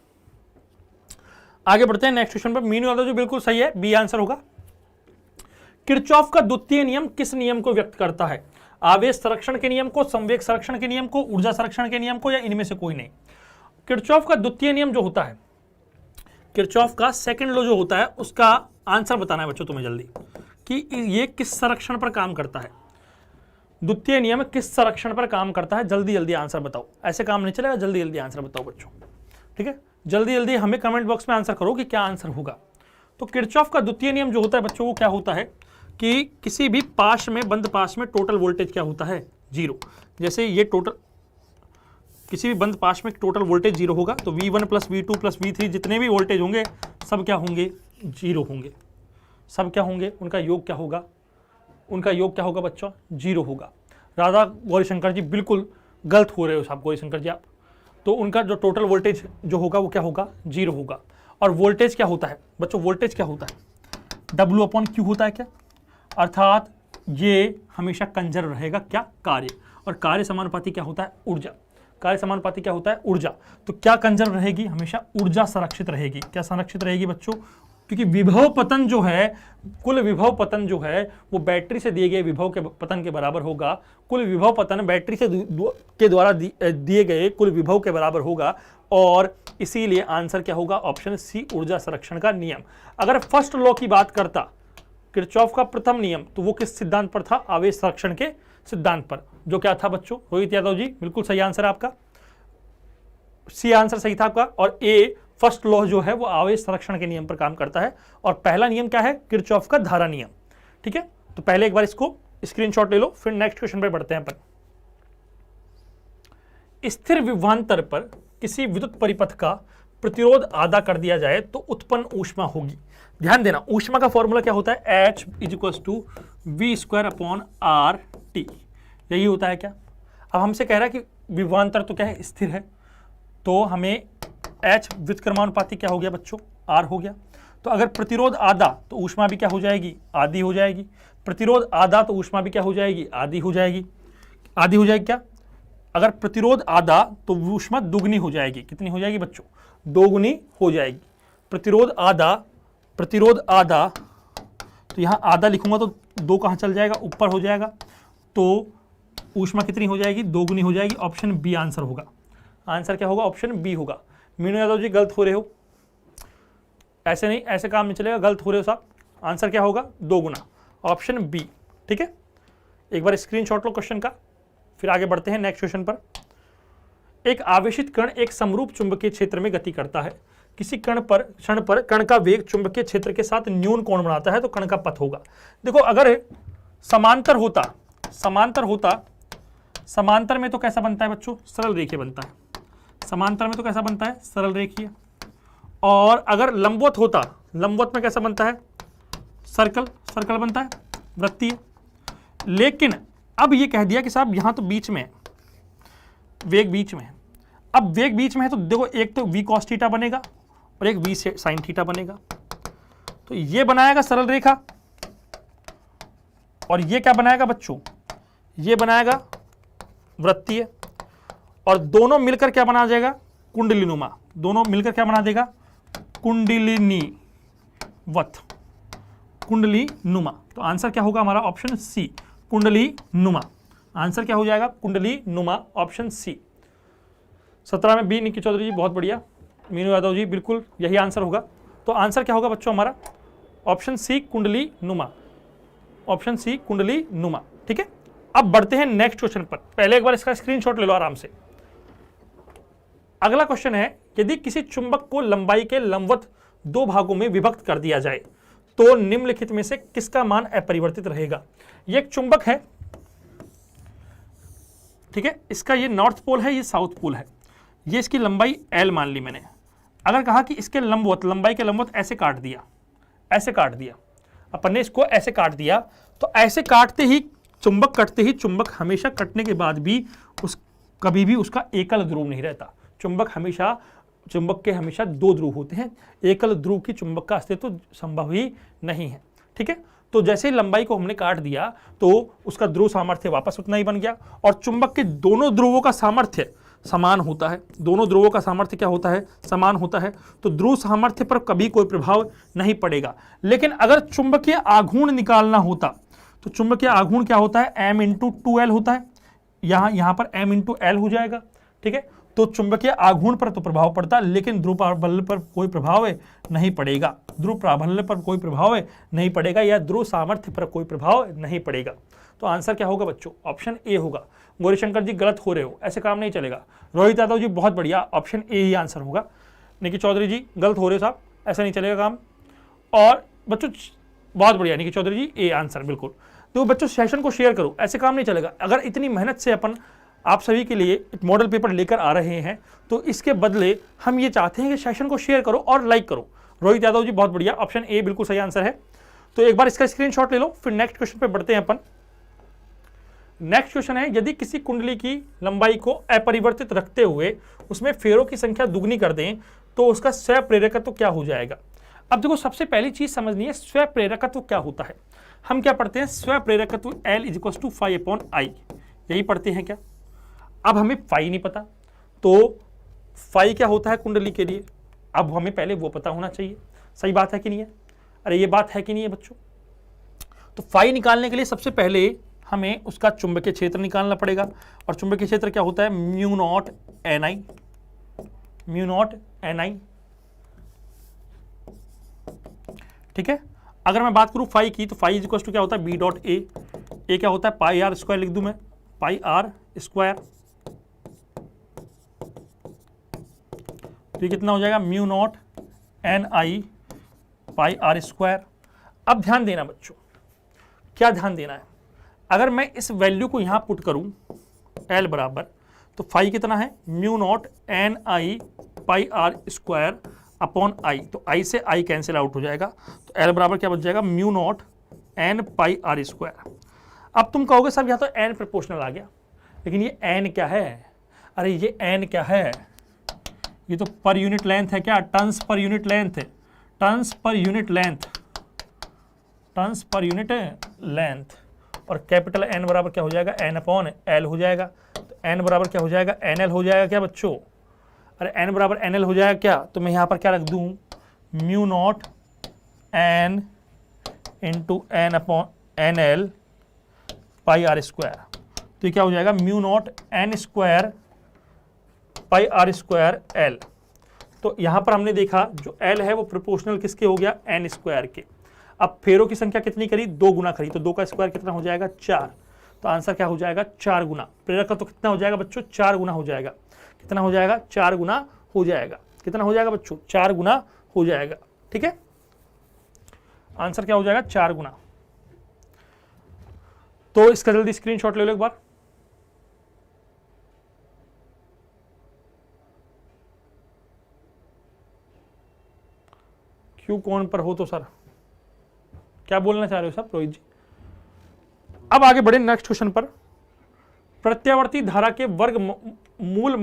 Speaker 1: आगे बढ़ते हैं नेक्स्ट क्वेश्चन पर। मीनू यादव जी बिल्कुल सही है, बी आंसर होगा। किरचॉफ का द्वितीय नियम किस नियम को व्यक्त करता है? आवेश संरक्षण के नियम को, संवेग संरक्षण के नियम को, ऊर्जा संरक्षण के नियम को, या इनमें से कोई नहीं? किरचॉफ का द्वितीय नियम जो होता है, किरचॉफ का सेकंड लॉ जो होता है, उसका आंसर बताना है बच्चों तुम्हें जल्दी कि ये किस संरक्षण पर काम करता है। द्वितीय नियम किस संरक्षण पर काम करता है? जल्दी जल्दी आंसर बताओ, ऐसे काम नहीं चलेगा, जल्दी जल्दी आंसर बताओ बच्चों, ठीक है। जल्दी जल्दी हमें कमेंट बॉक्स में आंसर करो कि क्या आंसर होगा। तो किरचॉफ का द्वितीय नियम जो होता है बच्चों वो क्या होता है कि किसी भी पाश में, बंद पाश में टोटल वोल्टेज क्या होता है? जीरो। जैसे ये टोटल, किसी भी बंद पाश में टोटल वोल्टेज जीरो होगा तो V1 plus V2 plus V3 जितने भी वोल्टेज होंगे सब क्या होंगे? जीरो होंगे। सब क्या होंगे? उनका योग क्या होगा? उनका योग क्या होगा बच्चों? जीरो होगा। राधा गौरीशंकर जी बिल्कुल गलत हो रहे हो साहब, गौरीशंकर जी आप। तो उनका जो टोटल वोल्टेज जो होगा वो क्या होगा? जीरो होगा। और वोल्टेज क्या होता है बच्चों? वोल्टेज क्या होता है? W/Q होता है क्या? अर्थात ये हमेशा कंजर्व रहेगा क्या? कार्य। और कार्य समानुपाती क्या होता है? ऊर्जा। कार्य समानुपाती क्या होता है? ऊर्जा। तो क्या कंजर्व रहेगी? हमेशा ऊर्जा संरक्षित रहेगी। क्या संरक्षित रहेगी बच्चों? क्योंकि विभव पतन जो है, कुल विभव पतन जो है वो बैटरी से दिए गए विभव के पतन के बराबर होगा। कुल विभव पतन बैटरी से के द्वारा दिए गए कुल विभव के बराबर होगा। और इसीलिए आंसर क्या होगा? ऑप्शन सी, ऊर्जा संरक्षण का नियम। अगर फर्स्ट लॉ की बात करता किरचॉफ का प्रथम नियम, तो वो किस सिद्धांत पर था? आवेश संरक्षण के सिद्धांत पर। जो क्या था बच्चों? रोहित यादव जी बिल्कुल सही आंसर है आपका, सी आंसर सही था आपका। और ए फर्स्ट लॉ जो है वो आवेश संरक्षण के नियम पर काम करता है। और पहला नियम क्या है? किरचॉफ का धारा नियम, ठीक है। तो पहले एक बार इसको स्क्रीनशॉट ले लो, फिर नेक्स्ट क्वेश्चन पे बढ़ते हैं अपन। स्थिर विभवांतर पर किसी विद्युत परिपथ का प्रतिरोध आधा कर दिया जाए तो उत्पन्न ऊष्मा होगी। ध्यान देना, ऊष्मा का फॉर्मूला क्या होता है? H = V²/RT। यही होता है क्या? अब हमसे कह रहा है कि विभवांतर तो क्या है? स्थिर है। तो हमें H व्युत्क्रमानुपाती क्या हो गया बच्चों? R हो गया। तो अगर प्रतिरोध आधा तो ऊष्मा भी क्या हो जाएगी? आधी हो जाएगी। प्रतिरोध आधा तो ऊष्मा भी क्या हो जाएगी? आधी हो जाएगी। आधी हो जाएगी क्या? अगर प्रतिरोध आधा तो ऊष्मा दुगनी हो जाएगी। कितनी हो जाएगी बच्चों? दोगुनी हो जाएगी। प्रतिरोध आधा, प्रतिरोध आधा, तो यहाँ आधा लिखूंगा तो दो कहाँ चल जाएगा? ऊपर हो जाएगा। तो ऊष्मा कितनी हो जाएगी? दोगुनी हो जाएगी। ऑप्शन बी आंसर होगा। आंसर क्या होगा? ऑप्शन बी होगा। मीनू यादव जी गलत हो रहे हो, ऐसे नहीं, ऐसे काम नहीं चलेगा, गलत हो रहे हो साहब। आंसर क्या होगा? दोगुना, ऑप्शन बी, ठीक है। एक बार स्क्रीनशॉट लो क्वेश्चन का, फिर आगे बढ़ते हैं नेक्स्ट क्वेश्चन पर। एक आवेशित कण एक समरूप चुंबकीय क्षेत्र में गति करता है। किसी क्षण पर कण का वेग चुंबकीय क्षेत्र के साथ न्यून कोण बनाता है तो कण का पथ होगा। देखो अगर समांतर होता, समांतर में तो कैसा बनता है बच्चों? सरल रेखीय बनता है। समांतर में तो कैसा बनता है? सरल रेखीय। और अगर लंबवत होता, लंबवत में कैसा बनता है? सर्कल बनता है, वृत्तीय। लेकिन अब ये कह दिया कि साहब यहां तो बीच में है, वेग बीच में है। अब वेग बीच में है तो देखो एक तो v cos थीटा बनेगा और एक v sin थीटा बनेगा। तो ये बनाएगा सरल रेखा और ये क्या बनाएगा बच्चों? ये बनाएगा वृत्तीय। और दोनों मिलकर क्या बना जाएगा? कुंडलीनुमा। दोनों मिलकर क्या बना देगा? कुंडलिनीवत, कुंडलीनुमा। तो आंसर क्या होगा हमारा? Option C, कुंडलीनुमा। आंसर क्या हो जाएगा? कुंडलीनुमा, ऑप्शन सी। 17 में बी निकी चौधरी जी बहुत बढ़िया। मीनू यादव जी बिल्कुल यही आंसर होगा। तो आंसर क्या होगा बच्चों हमारा? Option C, कुंडलीनुमा। ऑप्शन सी, कुंडलीनुमा, ठीक है। अब बढ़ते हैं नेक्स्ट क्वेश्चन पर। पहले एक बार इसका स्क्रीनशॉट ले लो आराम से। अगला क्वेश्चन है, यदि किसी चुंबक को लंबाई के लंबवत दो भागों में विभक्त कर दिया जाए तो निम्नलिखित में से किसका मान अपरिवर्तित रहेगा? ये एक चुंबक है, ठीक है, इसका ये नॉर्थ पोल है, ये साउथ पोल है। ये इसकी लंबाई l मान ली मैंने। अगर कहा कि इसके लंबवत, लंबाई के लंबवत ऐसे काट दिया, ऐसे काट दिया, अपन ने इसको ऐसे काट दिया, तो ऐसे काटते ही चुंबक कटते ही, चुंबक हमेशा कटने के बाद भी कभी भी उसका एकल ध्रुव नहीं रहता। चुंबक के हमेशा दो ध्रुव होते हैं, एकल ध्रुव की चुंबक का अस्तित्व तो संभव ही नहीं है। ठीक है, तो जैसे ही लंबाई को हमने काट दिया तो उसका ध्रुव सामर्थ्य वापस उतना ही बन गया, और चुंबक के दोनों ध्रुवों का सामर्थ्य समान होता है। दोनों ध्रुवों का सामर्थ्य क्या होता है? समान होता है। तो ध्रुव सामर्थ्य पर कभी कोई प्रभाव नहीं पड़ेगा। लेकिन अगर चुंबकीय आघूर्ण निकालना होता तो चुंबकीय आघूर्ण क्या होता है? m × 2l होता है। यहां पर m × l हो जाएगा। ठीक है, तो चुंबकीय आघूर्ण पर तो प्रभाव पड़ता, लेकिन ध्रुव प्राबल्य पर कोई प्रभाव नहीं पड़ेगा। ध्रुव प्राबल्य पर कोई प्रभाव नहीं पड़ेगा, या ध्रुव सामर्थ्य पर कोई प्रभाव नहीं पड़ेगा। तो आंसर क्या होगा बच्चों? ऑप्शन ए होगा। गौरीशंकर जी गलत हो रहे हो, ऐसे काम नहीं चलेगा। रोहित यादव जी बहुत बढ़िया, ऑप्शन ए ही आंसर होगा। निखिल चौधरी जी गलत हो रहे हो साहब, ऐसा नहीं चलेगा काम। और बच्चों बहुत बढ़िया निखिल चौधरी जी, ए आंसर बिल्कुल। तो बच्चों सेशन को शेयर करो, ऐसे काम नहीं चलेगा। अगर इतनी मेहनत से अपन आप सभी के लिए एक मॉडल पेपर लेकर आ रहे हैं, तो इसके बदले हम ये चाहते हैं कि सेशन को शेयर करो और लाइक करो। रोहित यादव जी बहुत बढ़िया, ऑप्शन ए बिल्कुल सही आंसर है। तो एक बार इसका स्क्रीनशॉट ले लो, फिर नेक्स्ट क्वेश्चन पे बढ़ते हैं अपन। नेक्स्ट क्वेश्चन है, यदि किसी कुंडली की लंबाई को अपरिवर्तित रखते हुए उसमें फेरों की संख्या दुगनी कर दें तो उसका स्वयं प्रेरकत्व क्या हो जाएगा? अब देखो, सबसे पहली चीज समझनी है स्वयं प्रेरकत्व क्या होता है। हम क्या पढ़ते हैं? स्वयं प्रेरकत्व L = φ/I, यही पढ़ते हैं क्या? अब हमें फाई नहीं पता, तो फाई क्या होता है कुंडली के लिए, अब हमें पहले वो पता होना चाहिए। सही बात है कि नहीं है? अरे ये बात है कि नहीं है बच्चों? तो फाई निकालने के लिए सबसे पहले हमें उसका चुंबकीय क्षेत्र निकालना पड़ेगा, और चुंबकीय क्षेत्र क्या होता है? μ0 Ni, μ0 Ni। ठीक है, अगर मैं बात करूं फाई की, तो फाई = क्या होता है? B.A। ए क्या होता है? πr² लिख दूं मैं, πr²। तो ये कितना हो जाएगा? μ0 Ni πr²। अब ध्यान देना बच्चों, क्या ध्यान देना है? अगर मैं इस वैल्यू को यहां पुट करूं L बराबर, तो फाई कितना है? μ0 Ni πr²/I। तो I से I कैंसिल आउट हो जाएगा, तो L बराबर क्या बच जाएगा? μ0 N πr²। अब तुम कहोगे साहब यहाँ तो N प्रोपोर्शनल आ गया, लेकिन ये N क्या है? अरे ये N क्या है? ये तो पर यूनिट लेंथ है क्या? टन्स पर यूनिट लेंथ है, turns per unit length, turns per unit length. और कैपिटल N बराबर क्या हो जाएगा? N/L हो जाएगा। तो N बराबर क्या हो जाएगा? NL हो जाएगा क्या बच्चों? अरे N बराबर NL हो जाएगा क्या? तो मैं यहाँ पर क्या रख दूँ? μ0 N × N/NL πr²। तो ये क्या हो जाएगा? μ0 N² πr²L। तो यहाँ पर हमने देखा जो L है वो प्रोपोर्शनल किसके हो गया? N² के। अब फेरों की संख्या कितनी करी? 2 गुना करी, तो 2 का स्क्वायर कितना हो जाएगा? 4। तो आंसर क्या हो जाएगा? 4 गुना। प्रेरकत्व तो कितना हो जाएगा बच्चों? 4 गुना हो जाएगा। कितना हो जाएगा? 4 गुना हो जाएगा। कितना हो जाएगा बच्चों? 4 गुना हो जाएगा। ठीक है, आंसर क्या हो जाएगा? 4 गुना। तो इसका जल्दी स्क्रीनशॉट ले लो एक बार। क्यों कौन पर हो तो सर क्या बोलना चाह रहे हो सब रोहित जी? अब आगे बढ़े नेक्स्ट क्वेश्चन पर। प्रत्यावर्ती धारा के वर्गमूल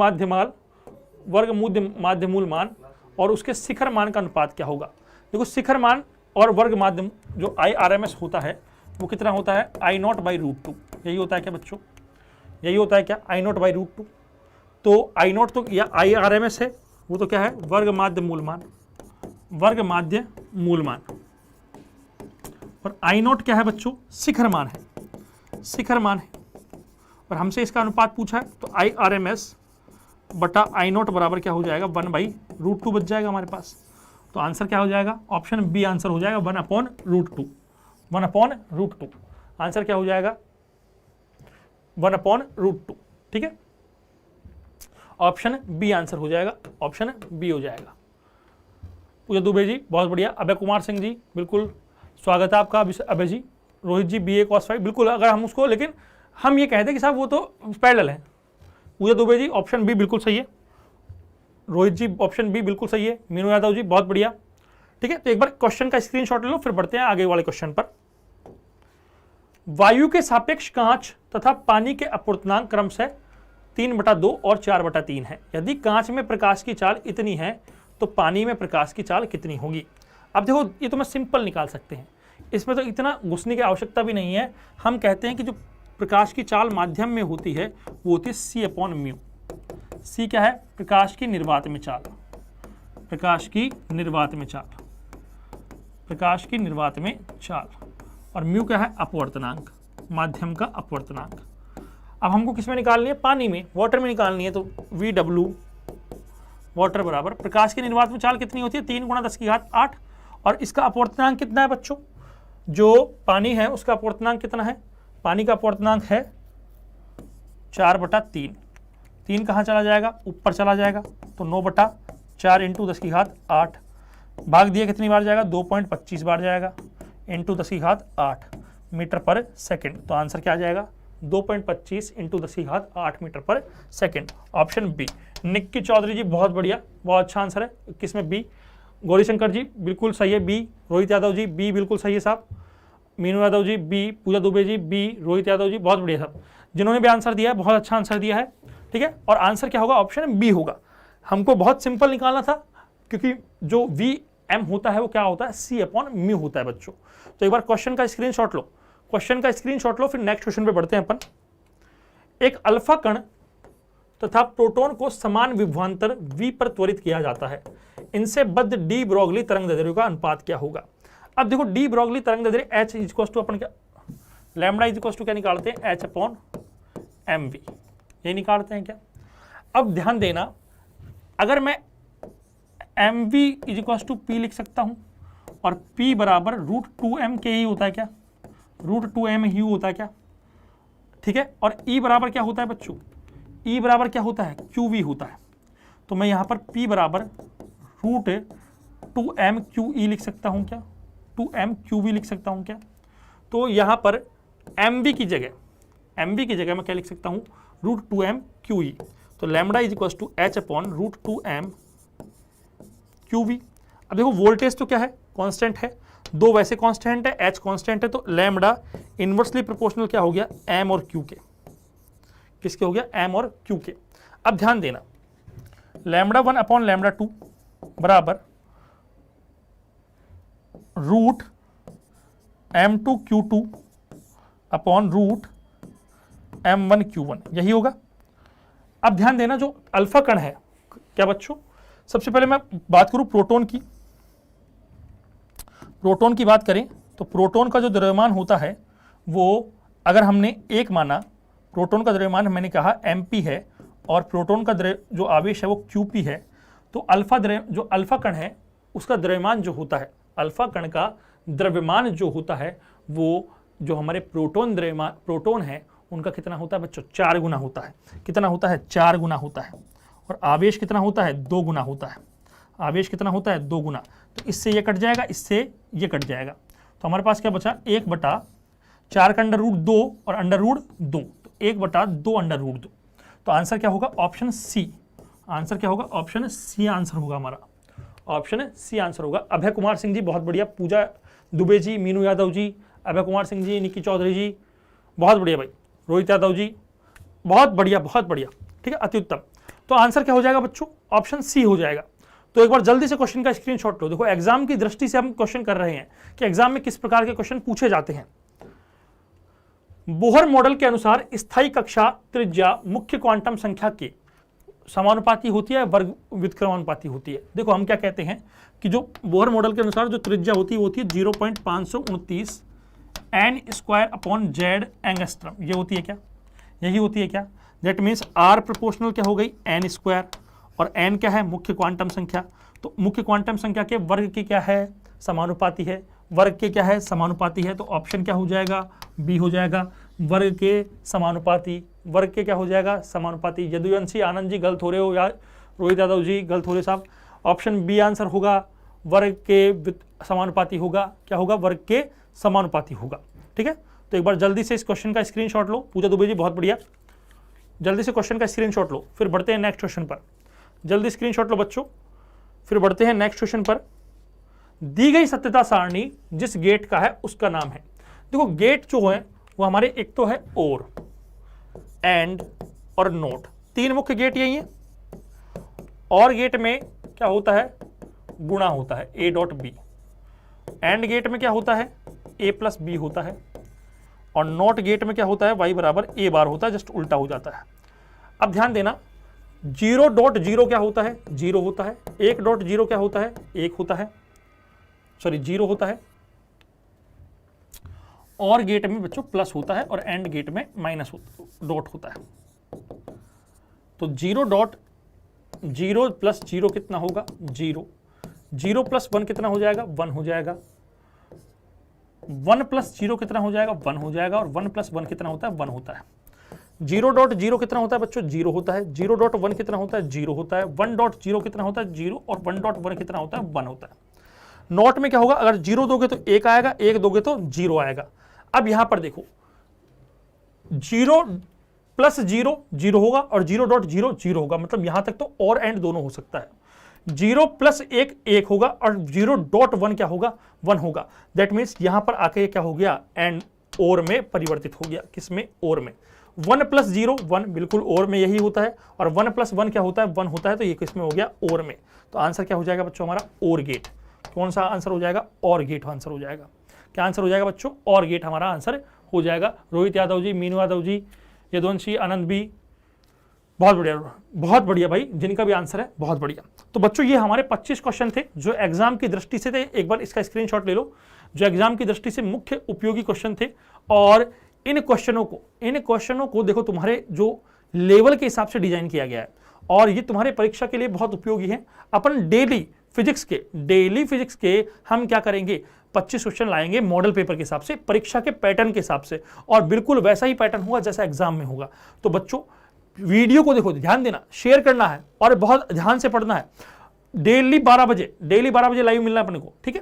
Speaker 1: माध्यमूल मान और उसके शिखर मान का अनुपात क्या होगा? देखो, शिखर मान और वर्ग माध्यम जो IRMS होता है वो कितना होता है? I0/√2। यही होता है क्या बच्चों? यही होता है क्या? I0/√2। तो I0 तो या IRMS है, वो तो क्या है? वर्ग माध्य मूल मान, वर्ग माध्य मूल मान। और I0 क्या है बच्चों? शिखर मान है, शिखर मान है। और हमसे इसका अनुपात पूछा है, तो IRMS बटा I0 बराबर क्या हो जाएगा? 1/√2 बच जाएगा हमारे पास। तो आंसर क्या हो जाएगा? ऑप्शन बी आंसर हो जाएगा 1/√2। 1/√2 आंसर क्या हो जाएगा? 1/√2। ठीक है, ऑप्शन बी आंसर हो जाएगा, ऑप्शन बी हो जाएगा। पूजा दुबे जी बहुत बढ़िया। अभय कुमार सिंह जी बिल्कुल स्वागत है आपका। अभय जी, रोहित जी BA cos phi बिल्कुल। अगर हम उसको, लेकिन हम ये कहते हैं कि साहब वो तो पैरेलल है। पूजा दुबे जी ऑप्शन बी बिल्कुल सही है, रोहित जी ऑप्शन बी बिल्कुल सही है। मीनू यादव जी बहुत बढ़िया। ठीक है, तो एक बार क्वेश्चन का स्क्रीनशॉट ले लो, फिर बढ़ते हैं आगे वाले क्वेश्चन पर। वायु के सापेक्ष कांच तथा पानी के अपूर्णांक क्रमशः 3/2 और 4/3 है। यदि कांच में प्रकाश की चाल इतनी है तो पानी में प्रकाश की चाल कितनी होगी। अब देखो, ये तो मैं सिंपल निकाल सकते हैं, इसमें तो इतना घुसने की आवश्यकता भी नहीं है। हम कहते हैं कि जो प्रकाश की चाल माध्यम में होती है वो होती है C/μ। C क्या है? प्रकाश की निर्वात में चाल, प्रकाश की निर्वात में चाल, प्रकाश की निर्वात में चाल। और म्यू क्या है? अपवर्तनांक, माध्यम का अपवर्तनांक। अब हमको किस में निकालनी है? पानी में, वाटर में निकालनी है। तो VW वाटर बराबर प्रकाश की निर्वात में चाल कितनी होती है? 3 × 10⁸ और इसका अपवर्तनांक कितना है बच्चों? जो पानी है उसका अपवर्तनांक कितना है? पानी का अपवर्तनांक है 4/3। 3 कहाँ चला जाएगा? ऊपर चला जाएगा, तो 9/4 × 10⁸ भाग दिया कितनी बार जाएगा? 2.25 बार जाएगा, × 10⁸ मीटर पर सेकेंड। तो आंसर क्या आ जाएगा? 2.25 × 10⁸ मीटर पर second. Option b. Nikki Chaudhary ji बहुत बढ़िया, बहुत अच्छा आंसर है। किसमें? बी। गौरीशंकर जी बिल्कुल सही है, बी। रोहित यादव जी बी बिल्कुल सही है साहब। मीनू यादव जी बी। पूजा दुबे जी बी। रोहित यादव जी बहुत बढ़िया साहब। जिन्होंने भी आंसर दिया है बहुत अच्छा आंसर दिया है। ठीक है, और आंसर क्या होगा? ऑप्शन बी होगा। हमको बहुत सिंपल निकालना था, क्योंकि जो VM होता है वो क्या होता है? C/μ होता है बच्चों। तो एक बार क्वेश्चन का स्क्रीनशॉट लो, क्वेश्चन का स्क्रीनशॉट लो, फिर नेक्स्ट क्वेश्चन पे बढ़ते हैं अपन। एक अल्फा कण तथा प्रोटॉन को समान विभवांतर V पर त्वरित किया जाता है। इनसे बद्ध डी ब्रोगली तरंगदैर्ध्य का अनुपात क्या होगा? अब देखो, डी ब्रोगली तरंगदैर्ध्य H = अपन क्या, लैम्डा = क्या निकालते हैं? H/mv, ये निकालते हैं क्या? अब ध्यान देना, अगर मैं mv = p लिख सकता हूं और p बराबर √2m के ही होता है क्या? √2m ही होता है क्या? ठीक है, और E बराबर क्या होता है बच्चों? E बराबर क्या होता है? qv होता है। तो मैं यहां पर p बराबर √2m qe लिख सकता हूं क्या? 2m qv लिख सकता हूं क्या? तो यहां पर mv की जगह मैं क्या लिख सकता हूं? √2m qe। तो लैम्डा = H/√2m qv। अब देखो, वोल्टेज तो क्या है? कांस्टेंट है। दो वैसे कांस्टेंट है, H कांस्टेंट है, तो लैम्डा इनवर्सली प्रोपोर्शनल क्या हो गया? m और q के। किसके हो गया? m और q के। अब ध्यान देना, लैम्डा 1/λ2 बराबर √m2q2 अपॉन √m1q1, यही होगा। अब ध्यान देना, जो अल्फा कण है क्या बच्चों, सबसे पहले मैं बात करूं प्रोटॉन की। प्रोटॉन की बात करें तो प्रोटॉन का जो द्रव्यमान होता है वो, अगर हमने एक माना, प्रोटॉन का द्रव्यमान मैंने कहा mp है और प्रोटॉन का जो आवेश है वो qp है, तो जो अल्फा कण है उसका द्रव्यमान जो होता है, अल्फा कण का द्रव्यमान जो होता है वो जो हमारे प्रोटॉन है उनका कितना होता है बच्चों? 4 गुना होता है। कितना होता है? 4 गुना होता है। और आवेश कितना होता है? 2 गुना होता है। आवेश कितना होता है? 2 गुना। तो इससे ये कट जाएगा, इससे ये कट जाएगा, तो हमारे पास क्या बचा? 1/4 का √2 और √2, तो 1/2 √2। तो आंसर क्या होगा? Option C. आंसर क्या होगा? ऑप्शन सी आंसर होगा हमारा। ऑप्शन सी आंसर होगा। अभय कुमार सिंह जी बहुत बढ़िया, पूजा दुबे जी, मीनू यादव जी, अभय कुमार सिंह जी, निक्की चौधरी जी बहुत बढ़िया भाई, रोहित यादव जी बहुत बढ़िया, बहुत बढ़िया। ठीक है, अति उत्तम। तो आंसर क्या हो जाएगा बच्चों? ऑप्शन सी हो जाएगा। तो एक बार जल्दी से क्वेश्चन का स्क्रीनशॉट लो। देखो, एग्जाम की दृष्टि से हम क्वेश्चन कर रहे हैं कि एग्जाम में किस प्रकार के क्वेश्चन पूछे जाते हैं। बोहर मॉडल के अनुसार स्थायी कक्षा त्रिज्या मुख्य क्वांटम संख्या के समानुपाती होती है, वर्ग व्युत्क्रमानुपाती होती है। देखो, हम क्या कहते हैं कि जो बोहर मॉडल के अनुसार जो त्रिज्या होती है वो होती है 0.529 n² एंगस्ट्रम। ये होती है क्या? यही होती है क्या? दैट मीन्स r प्रोपोर्शनल क्या हो गई? n², और n क्या है? मुख्य क्वांटम संख्या। तो मुख्य क्वांटम संख्या के वर्ग की क्या है? समानुपाती है। वर्ग के क्या है? समानुपाती है। तो ऑप्शन क्या हो जाएगा? बी हो जाएगा, वर्ग के समानुपाती। वर्ग के क्या हो जाएगा? समानुपाती। यदुवंशी आनंद जी गलत हो रहे हो, या रोहित यादव जी गलत हो रहे साहब। ऑप्शन बी आंसर होगा, वर्ग के समानुपाती होगा। क्या होगा? वर्ग के समानुपाती होगा। ठीक है, तो एक बार जल्दी से इस क्वेश्चन का स्क्रीनशॉट लो। पूजा दुबे जी बहुत बढ़िया, जल्दी से क्वेश्चन का स्क्रीनशॉट लो, फिर बढ़ते हैं नेक्स्ट क्वेश्चन पर। जल्दी स्क्रीनशॉट लो बच्चों। फिर बढ़ते हैं नेक्स्ट क्वेश्चन पर। दी गई सत्यता सारणी जिस गेट का है उसका नाम है। देखो गेट जो है वो हमारे एक तो है और, एंड और नोट, तीन मुख्य गेट यही है। और गेट में क्या होता है, गुणा होता है A dot B. And gate में क्या होता है, ए प्लस बी होता है। और नॉट गेट में क्या होता है, वाई बराबर ए बार होता है, जस्ट उल्टा हो जाता है। अब ध्यान देना, 0.0 क्या होता है, 0 होता है। 1.0 क्या होता है, 1 होता है, सॉरी 0 होता है। और गेट में बच्चों प्लस होता है और एंड गेट में माइनस डॉट होता है। तो 0.0 प्लस 0 कितना होगा, 0। 0 प्लस 1 कितना हो जाएगा, 1 हो जाएगा। 1 प्लस 0 कितना हो जाएगा, 1 हो जाएगा। और 1 प्लस 1 कितना होता है, 1 होता है। 0.0 कितना होता है बच्चों, 0 होता है। 0.1 कितना होता है, 0 होता है। 1.0 कितना होता है, 0। और 1.1 कितना होता है, 1 होता है। नॉट में क्या होगा, अगर 0 दोगे तो 1 आएगा, 1 दोगे तो 0 आएगा। अब यहां पर देखो 0 प्लस 0 0 होगा और 0.0 0 होगा, मतलब यहां तक तो और एंड दोनों हो सकता है। 0 प्लस 1 1 होगा और 0.1 क्या होगा, 1 होगा। दैट मीन्स यहां पर आके क्या हो गया, एंड और में परिवर्तित हो गया। किसमें, और में। 1 प्लस 0 1, बिल्कुल और में यही होता है। और 1 प्लस 1 क्या होता है, 1 होता है। तो ये किसमें हो गया, और में। तो आंसर क्या हो जाएगा बच्चों हमारा, और गेट। कौन सा आंसर हो जाएगा, और गेट आंसर हो जाएगा। क्या आंसर हो जाएगा बच्चों, और गेट हमारा आंसर हो जाएगा। रोहित यादव जी, मीनू यादव जी, यदुवंशी, आनंद भी, बहुत बढ़िया, बहुत बढ़िया भाई, जिनका भी आंसर है बहुत बढ़िया। तो बच्चों ये हमारे 25 क्वेश्चन थे जो एग्जाम की दृष्टि से थे। एक बार इसका स्क्रीनशॉट ले लो, जो एग्जाम की दृष्टि से मुख्य उपयोगी क्वेश्चन थे। और इन क्वेश्चनों को देखो तुम्हारे जो लेवल के हिसाब से डिजाइन किया गया है और ये तुम्हारे परीक्षा के लिए बहुत उपयोगी है। अपन डेली फिजिक्स के हम क्या करेंगे, 25 क्वेश्चन लाएंगे मॉडल पेपर के हिसाब से, परीक्षा के पैटर्न के हिसाब से, और बिल्कुल वैसा ही पैटर्न होगा जैसा एग्जाम में होगा। तो बच्चों वीडियो को देखो, ध्यान देना, शेयर करना है और बहुत ध्यान से पढ़ना है। डेली 12 बजे लाइव मिलना है अपने को, ठीक है।